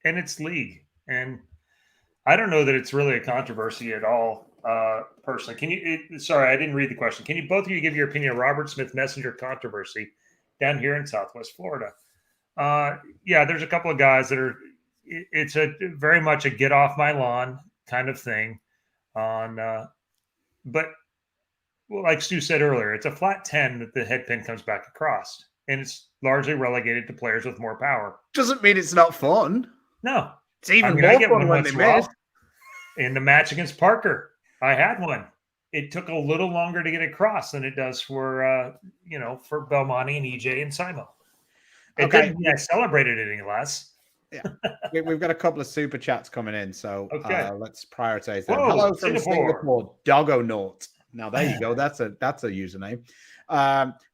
And it's league. And I don't know that it's really a controversy at all, personally. Sorry, I didn't read the question. Can you both of you give your opinion of Robert Smith messenger controversy down here in Southwest Florida? Yeah, there's a couple of guys that it's very much a get off my lawn kind of thing but well, like Stu said earlier, it's a flat 10 that the head pin comes back across, and it's largely relegated to players with more power. Doesn't mean it's not fun. No. It's even more fun when they miss. In the match against Parker, I had one. It took a little longer to get across than it does for for Belmonte and EJ and Simo. It didn't mean I celebrated it any less. Yeah, we've got a couple of super chats coming in, so let's prioritize them. Whoa, Hello from Singapore, Doggonaut. Now there you go. That's a username.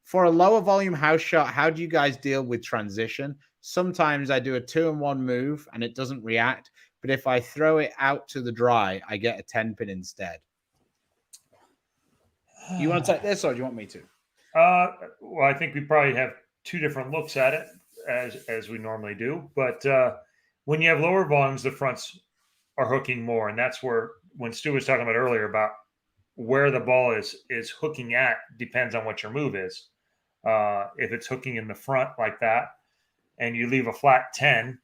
For a lower volume house shot, how do you guys deal with transition? Sometimes I do a 2-in-1 move and it doesn't react, but if I throw it out to the dry, I get a 10-pin instead. You want to take this, or do you want me to? Well, I think we probably have 2 different looks at it as we normally do. But when you have lower volumes, the fronts are hooking more, and that's where when Stu was talking about earlier about where the ball is hooking at depends on what your move is. If it's hooking in the front like that, and you leave a flat 10,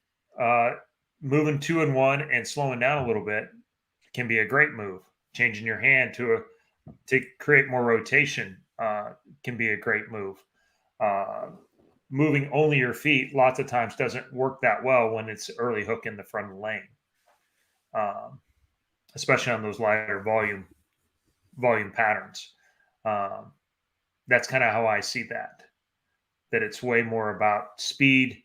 moving 2-in-1 and slowing down a little bit can be a great move. Changing your hand to create more rotation can be a great move. Moving only your feet lots of times doesn't work that well when it's early hook in the front of the lane, especially on those lighter volume patterns. That's kind of how I see that it's way more about speed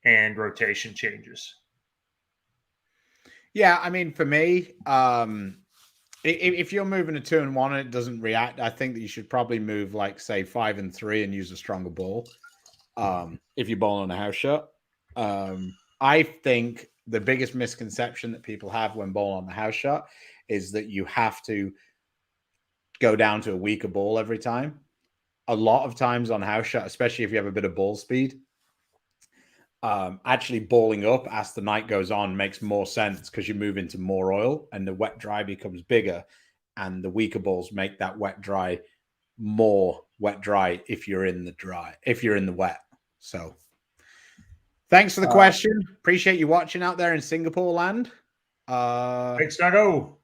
and rotation changes. Yeah, I mean, for me, if you're moving a 2-in-1 and it doesn't react, I think that you should probably move like, say, 5-in-3 and use a stronger ball. If you're bowling on a house shot, I think the biggest misconception that people have when bowling on the house shot is that you have to go down to a weaker ball every time. A lot of times on house shot, especially if you have a bit of ball speed, actually balling up as the night goes on makes more sense because you move into more oil and the wet dry becomes bigger, and the weaker balls make that wet dry more wet dry if you're in the wet. So thanks for the question. Appreciate you watching out there in Singapore land. Thanks, Nago.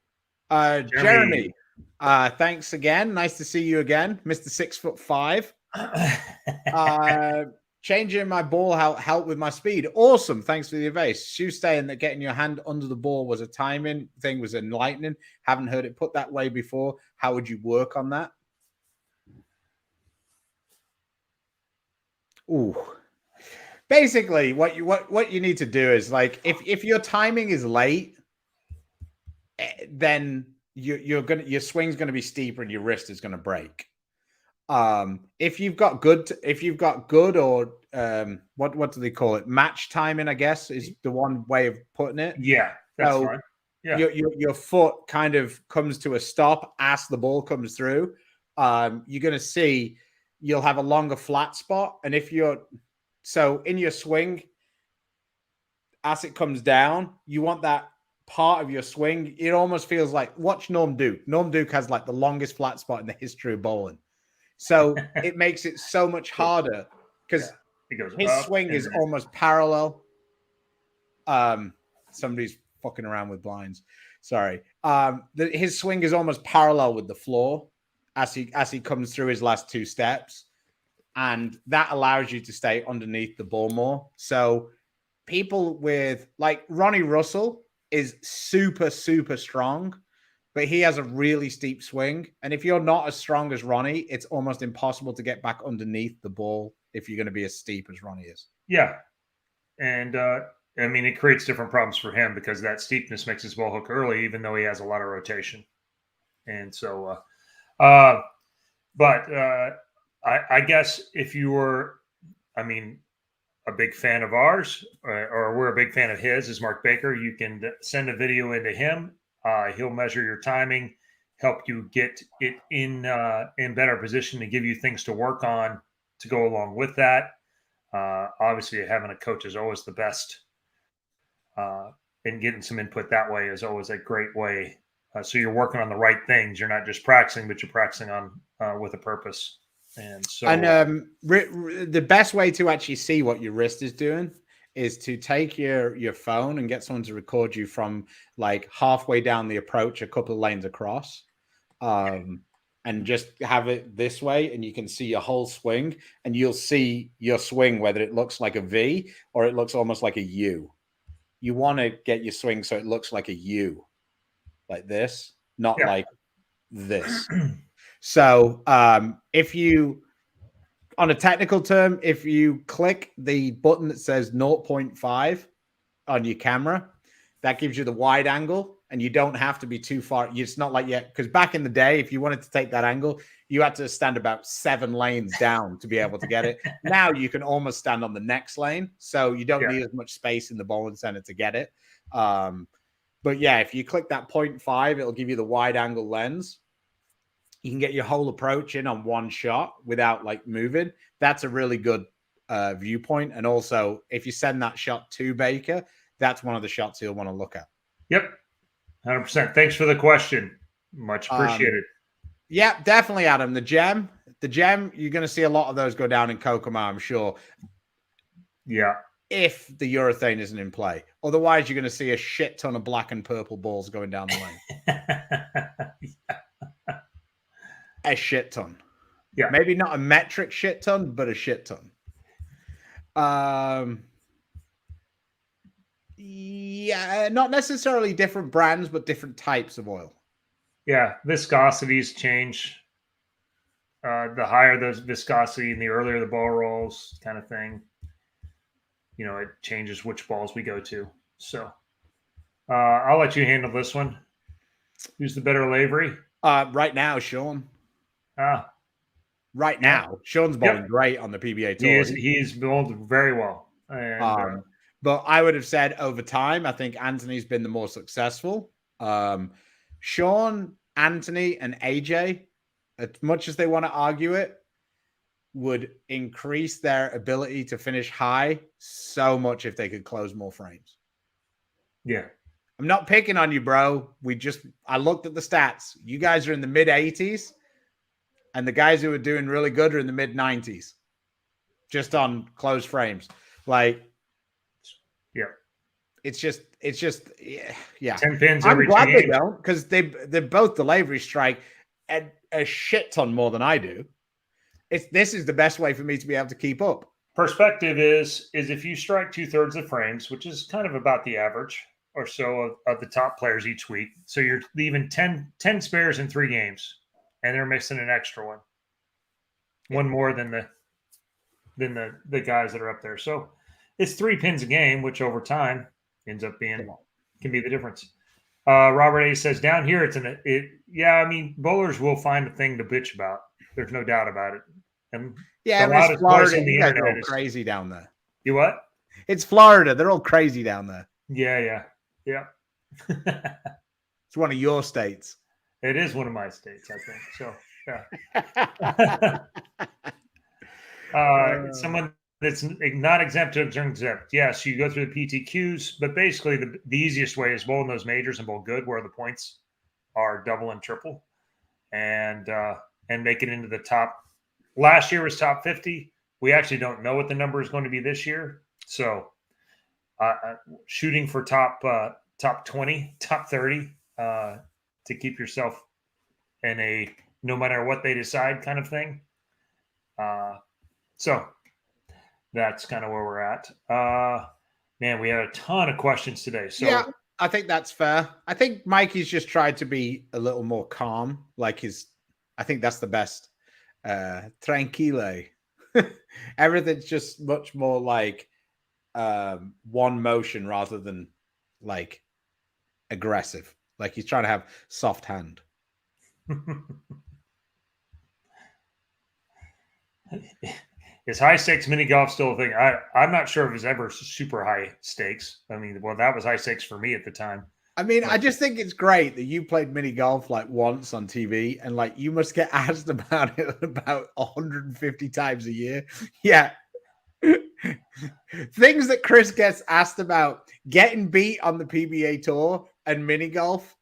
Jeremy. Thanks again. Nice to see you again, Mr. 6'5". Changing my ball help with my speed. Awesome. Thanks for the advice. Shu saying that getting your hand under the ball was a timing thing, was enlightening. Haven't heard it put that way before. How would you work on that? Ooh. Basically, what you need to do is, like, if your timing is late, then your swing's gonna be steeper and your wrist is gonna break. If you've got good or what do they call it? Match timing, I guess, is the one way of putting it. Yeah, that's fine. Yeah. Your foot kind of comes to a stop as the ball comes through. You're gonna see you'll have a longer flat spot, and so in your swing, as it comes down, you want that part of your swing. It almost feels like, watch Norm Duke. Norm Duke has like the longest flat spot in the history of bowling. So it makes it so much harder because his swing is almost parallel. Somebody's fucking around with blinds. Sorry. His swing is almost parallel with the floor as he comes through his last two steps. And that allows you to stay underneath the ball more. So people with, like, Ronnie Russell is super, super strong, but he has a really steep swing. And if you're not as strong as Ronnie, it's almost impossible to get back underneath the ball if you're going to be as steep as Ronnie is. Yeah. And, I mean, it creates different problems for him because that steepness makes his ball hook early, even though he has a lot of rotation. And so, I guess if you were, a big fan of ours, or we're a big fan of his, is Mark Baker, you can send a video into him. He'll measure your timing, help you get it in better position to give you things to work on to go along with that. Obviously, having a coach is always the best, and getting some input that way is always a great way. So you're working on the right things. You're not just practicing, but you're practicing on with a purpose. And so, the best way to actually see what your wrist is doing is to take your phone and get someone to record you from like halfway down the approach, a couple of lanes across, and just have it this way, and you can see your whole swing, and you'll see your swing, whether it looks like a V or it looks almost like a U. You want to get your swing so it looks like a U, like this, not like this. So if you, on a technical term, if you click the button that says 0.5 on your camera, that gives you the wide angle, and you don't have to be too far. It's not like yet, because back in the day, if you wanted to take that angle, you had to stand about 7 lanes down to be able to get it. Now you can almost stand on the next lane, so you don't need as much space in the bowling center to get it. But yeah, if you click that 0.5, it'll give you the wide angle lens. You can get your whole approach in on one shot without like moving. That's a really good viewpoint. And also, if you send that shot to Baker, that's one of the shots he'll want to look at. Yep. 100%. Thanks for the question. Much appreciated. Yeah, definitely, Adam. The gem, you're going to see a lot of those go down in Kokomo, I'm sure. Yeah. If the urethane isn't in play. Otherwise, you're going to see a shit ton of black and purple balls going down the lane. A shit ton. Yeah. Maybe not a metric shit ton, but a shit ton. Yeah, not necessarily different brands, but different types of oil. Yeah, viscosities change. The higher the viscosity and the earlier the ball rolls, kind of thing. You know, it changes which balls we go to. So I'll let you handle this one. Who's the better Lavery? Right now, Sean. Right now, Sean's bowling great on the PBA Tour. He's bowled very well. And, But I would have said over time, I think Anthony's been the more successful. Sean, Anthony, and AJ, as much as they want to argue it, would increase their ability to finish high so much if they could close more frames. Yeah. I'm not picking on you, bro. I looked at the stats. You guys are in the mid 80s, and the guys who are doing really good are in the mid 90s, just on closed frames. Like, yeah, it's just, yeah. 10 pins I'm every glad two they games. don't, because they're both delivery strike a shit ton more than I do. This is the best way for me to be able to keep up. Perspective is if you strike 2/3 of frames, which is kind of about the average or so of the top players each week. So you're leaving 10 spares in 3 games, and they're missing an extra one. One more than the guys that are up there. So it's 3 pins a game, which over time ends up being can be the difference. Robert A says down here yeah, I mean, bowlers will find a thing to bitch about. There's no doubt about it. And yeah, the loudest voice on the you guys are internet all is crazy down there. You what? It's Florida. They're all crazy down there. Yeah. It's one of your states. It is one of my states, I think. So, yeah. Someone that's not exempt to exempt. Yes, you go through the PTQs, but basically the easiest way is bowl in those majors and bowl good, where the points are double and triple, and make it into the top. Last year was top 50. We actually don't know what the number is going to be this year. So, shooting for top 20, top 30 to keep yourself in a no matter what they decide kind of thing. So that's kind of where we're at. Man, we had a ton of questions today. So yeah, I think that's fair. I think Mikey's just tried to be a little more calm. I think that's the best. Tranquile. Everything's just much more like one motion rather than like aggressive. Like he's trying to have soft hand. Is high stakes mini golf still a thing? I'm not sure if it's ever super high stakes. I mean, well, that was high stakes for me at the time. I mean, I just think it's great that you played mini golf like once on TV, and like you must get asked about it about 150 times a year. Yeah. Things that Chris gets asked about: getting beat on the PBA Tour and mini golf.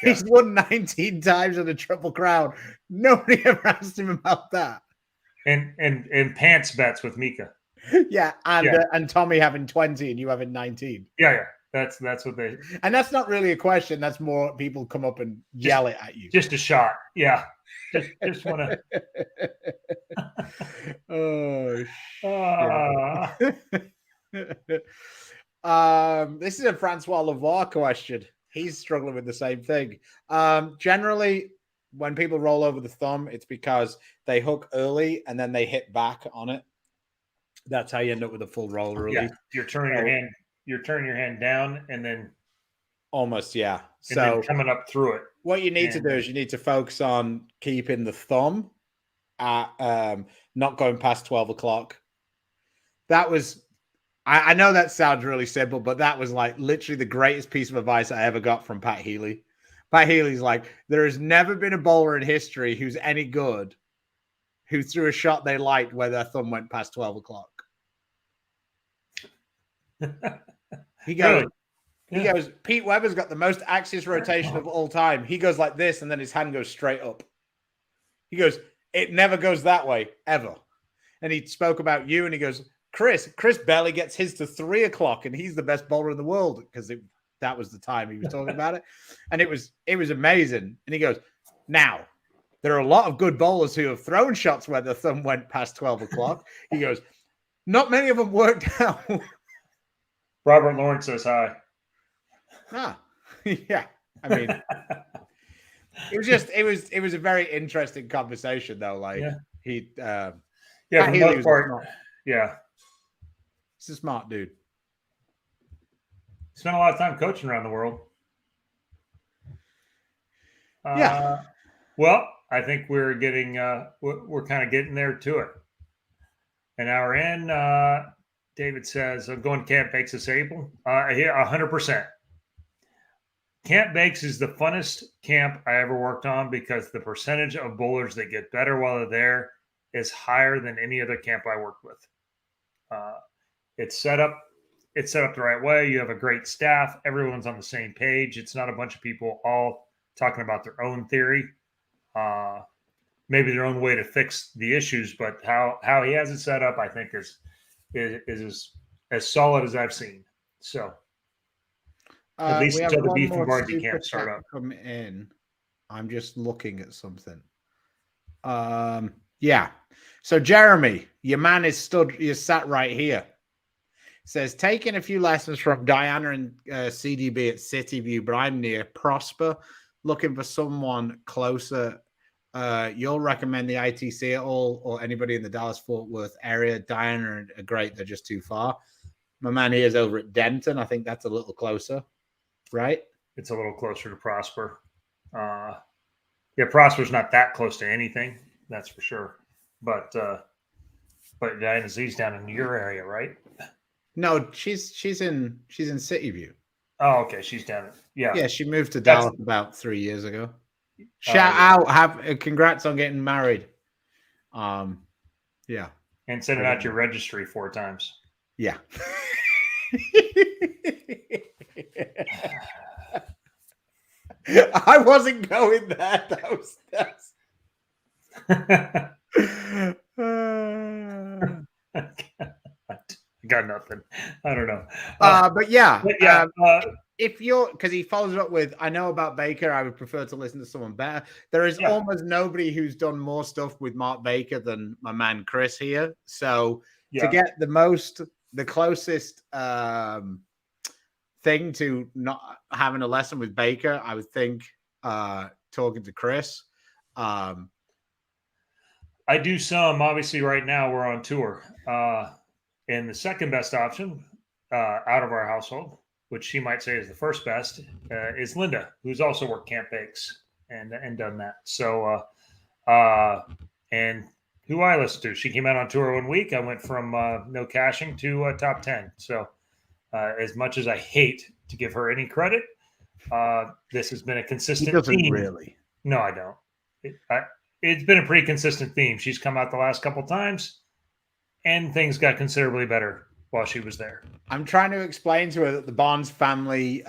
Yeah. He's won 19 times on a Triple Crown. Nobody ever asked him about that. And pants bets with Mika. Yeah, and Tommy having 20 and you having 19. Yeah. That's what they. And that's not really a question. That's more people come up and yell it at you. Just a shot. Yeah. Just want to. This is a Francois Lavoie question. He's struggling with the same thing. Generally, when people roll over the thumb, it's because they hook early and then they hit back on it. That's how you end up with a full roll early. Yeah, you're turning your hand down and then almost, yeah. And so then coming up through it. What you need to do is you need to focus on keeping the thumb at not going past 12 o'clock. That was, I know that sounds really simple, but that was like literally the greatest piece of advice I ever got from Pat Healy. Pat Healy's like, there has never been a bowler in history who's any good who threw a shot they liked where their thumb went past 12 o'clock. He goes, He goes, Pete Weber's got the most axis rotation of all time. He goes like this, and then his hand goes straight up. He goes, it never goes that way, ever. And he spoke about you, and he goes, Chris barely gets his to 3 o'clock, and he's the best bowler in the world, because that was the time he was talking about it. And it was amazing. And he goes, now, there are a lot of good bowlers who have thrown shots where the thumb went past 12 o'clock. He goes, not many of them worked out. Robert Lawrence says hi. Yeah. I mean, it was a very interesting conversation, though. Like, for the most part, yeah. He's a smart dude. Spent a lot of time coaching around the world. Yeah. Well, I think we're getting we're kind of getting there to it. An hour in. David says, I'm going Camp Bakes disabled. Yeah, 100%. Camp Bakes is the funnest camp I ever worked on because the percentage of bowlers that get better while they're there is higher than any other camp I worked with. It's set up the right way. You have a great staff. Everyone's on the same page. It's not a bunch of people all talking about their own theory, maybe their own way to fix the issues. But how he has it set up, I think is as solid as I've seen. So at least until the beef and Barnzy camp start up. Come in. I'm just looking at something. Yeah. So Jeremy, your man is stood. You're sat right here. Says taking a few lessons from Diana and CDB at City View, but I'm near Prosper, looking for someone closer. You'll recommend the ITC at all, or anybody in the Dallas-Fort Worth area? Diana are great. They're just too far. My man here is over at Denton. I think that's a little closer, right? It's a little closer to Prosper. Yeah, Prosper's not that close to anything, that's for sure. But Diana Z's down in your area, right? No, she's in City View. Oh, okay. She's down it. Yeah. She moved to Dallas about 3 years ago. Shout out! Congrats on getting married. Yeah. And sending out your registry 4 times. Yeah. I wasn't going there. Got nothing. I don't know. But yeah. If you're, because he follows up with, I know about Baker, I would prefer to listen to someone better. There is almost nobody who's done more stuff with Mark Baker than my man Chris here. So to get the closest thing to not having a lesson with Baker, I would think talking to Chris. I do some. Obviously, right now we're on tour. And the second best option out of our household, which she might say is the first best, is Linda, who's also worked Camp Bakes and done that. So, and who I listen to, she came out on tour 1 week. I went from no cashing to top 10. So, as much as I hate to give her any credit, this has been a consistent theme. Really? No, I don't. It's been a pretty consistent theme. She's come out the last couple times, and things got considerably better while she was there. I'm trying to explain to her that the Barnes family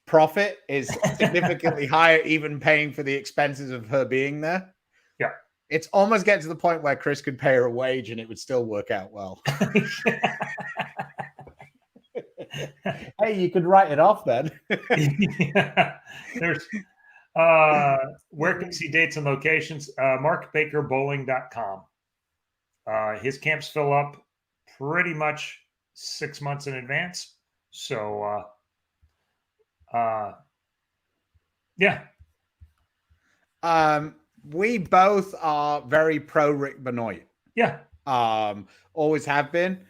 profit is significantly higher, even paying for the expenses of her being there. Yeah. It's almost getting to the point where Chris could pay her a wage and it would still work out well. Hey, you could write it off then. Yeah. There's where can you see dates and locations? markbakerbowling.com. His camps fill up pretty much 6 months in advance. So, yeah. We both are very pro Rick Benoit. Yeah. Always have been.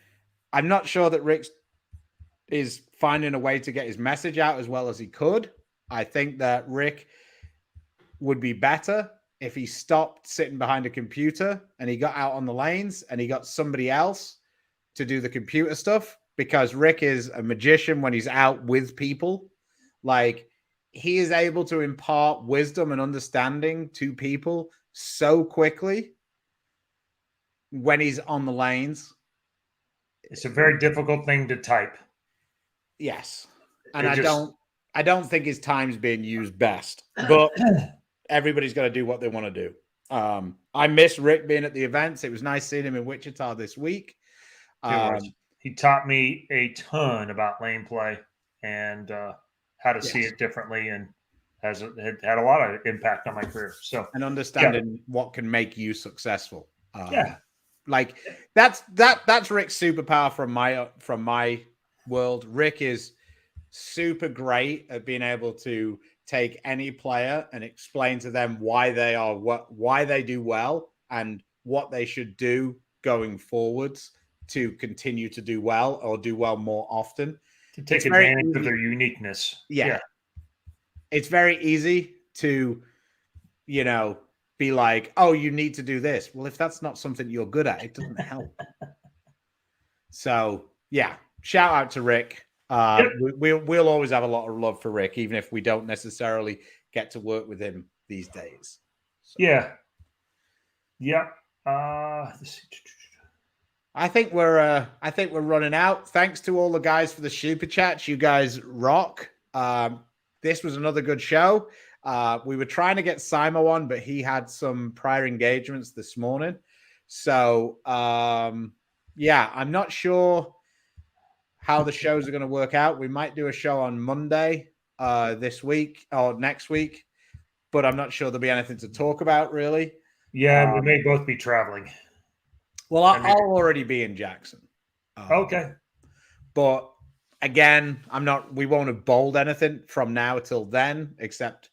I'm not sure that Rick is finding a way to get his message out as well as he could. I think that Rick would be better if he stopped sitting behind a computer and he got out on the lanes and he got somebody else to do the computer stuff, because Rick is a magician when he's out with people. Like, he is able to impart wisdom and understanding to people so quickly when he's on the lanes. It's a very difficult thing to type. Yes. And I don't think his time's being used best, but everybody's got to do what they want to do. I miss Rick being at the events. It was nice seeing him in Wichita this week. He taught me a ton about lane play and how to see it differently, and had a lot of impact on my career. So, and understanding what can make you successful. Like that's Rick's superpower from my world. Rick is super great at being able to take any player and explain to them why they do well and what they should do going forwards to continue to do well or do well more often. To take advantage of their uniqueness. Yeah. It's very easy to, be like, oh, you need to do this. Well, if that's not something you're good at, it doesn't help. So yeah, shout out to Rick. We'll always have a lot of love for Rick, even if we don't necessarily get to work with him these days. So. Yeah. I think we're running out. Thanks to all the guys for the super chats. You guys rock. This was another good show. We were trying to get Simo on, but he had some prior engagements this morning. So yeah, I'm not sure how the shows are going to work out. We might do a show on Monday this week or next week, but I'm not sure there'll be anything to talk about really. Yeah, we may both be traveling. Well, I'll already be in Jackson. Okay. But again, we won't have bowled anything from now till then, except,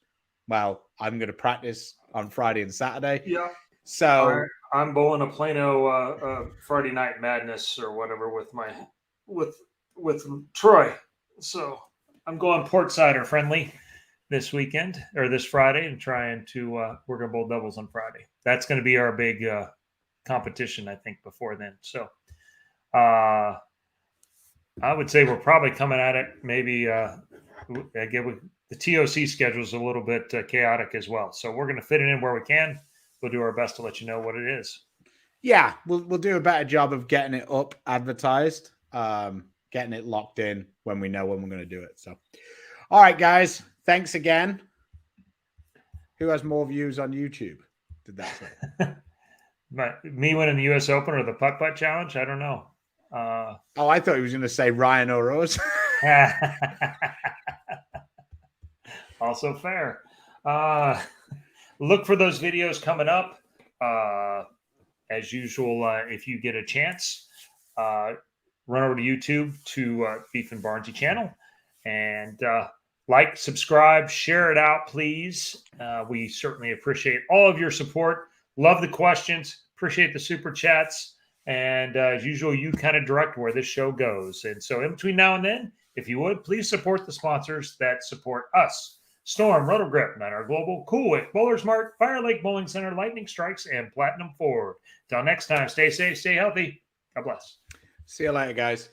well, I'm going to practice on Friday and Saturday. Yeah. So I'm bowling a Plano Friday Night Madness or whatever with Troy. So I'm going port cider friendly this weekend or this Friday and trying to we're going to bowl doubles on Friday. That's going to be our big competition, I think, before then. So I would say we're probably coming at it maybe again, the TOC schedule is a little bit chaotic as well. So we're going to fit it in where we can. We'll do our best to let you know what it is. Yeah, we'll do a better job of getting it up advertised, getting it locked in when we know when we're going to do it. So, all right, guys, thanks again. Who has more views on YouTube? Did that say? Me winning the U.S. Open or the putt-putt challenge? I don't know. I thought he was going to say Ryan or us. Also fair. Look for those videos coming up. As usual, if you get a chance, run over to YouTube to Beef and Barnzy channel and like, subscribe, share it out, please. We certainly appreciate all of your support. Love the questions. Appreciate the super chats. And as usual, you kind of direct where this show goes. And so in between now and then, if you would, please support the sponsors that support us. Storm, Rotogrip, Manor Global, Cool Wick, Bowlers Mart, Fire Lake Bowling Center, Lightning Strikes, and Platinum Ford. Till next time, stay safe, stay healthy. God bless. See you later, guys.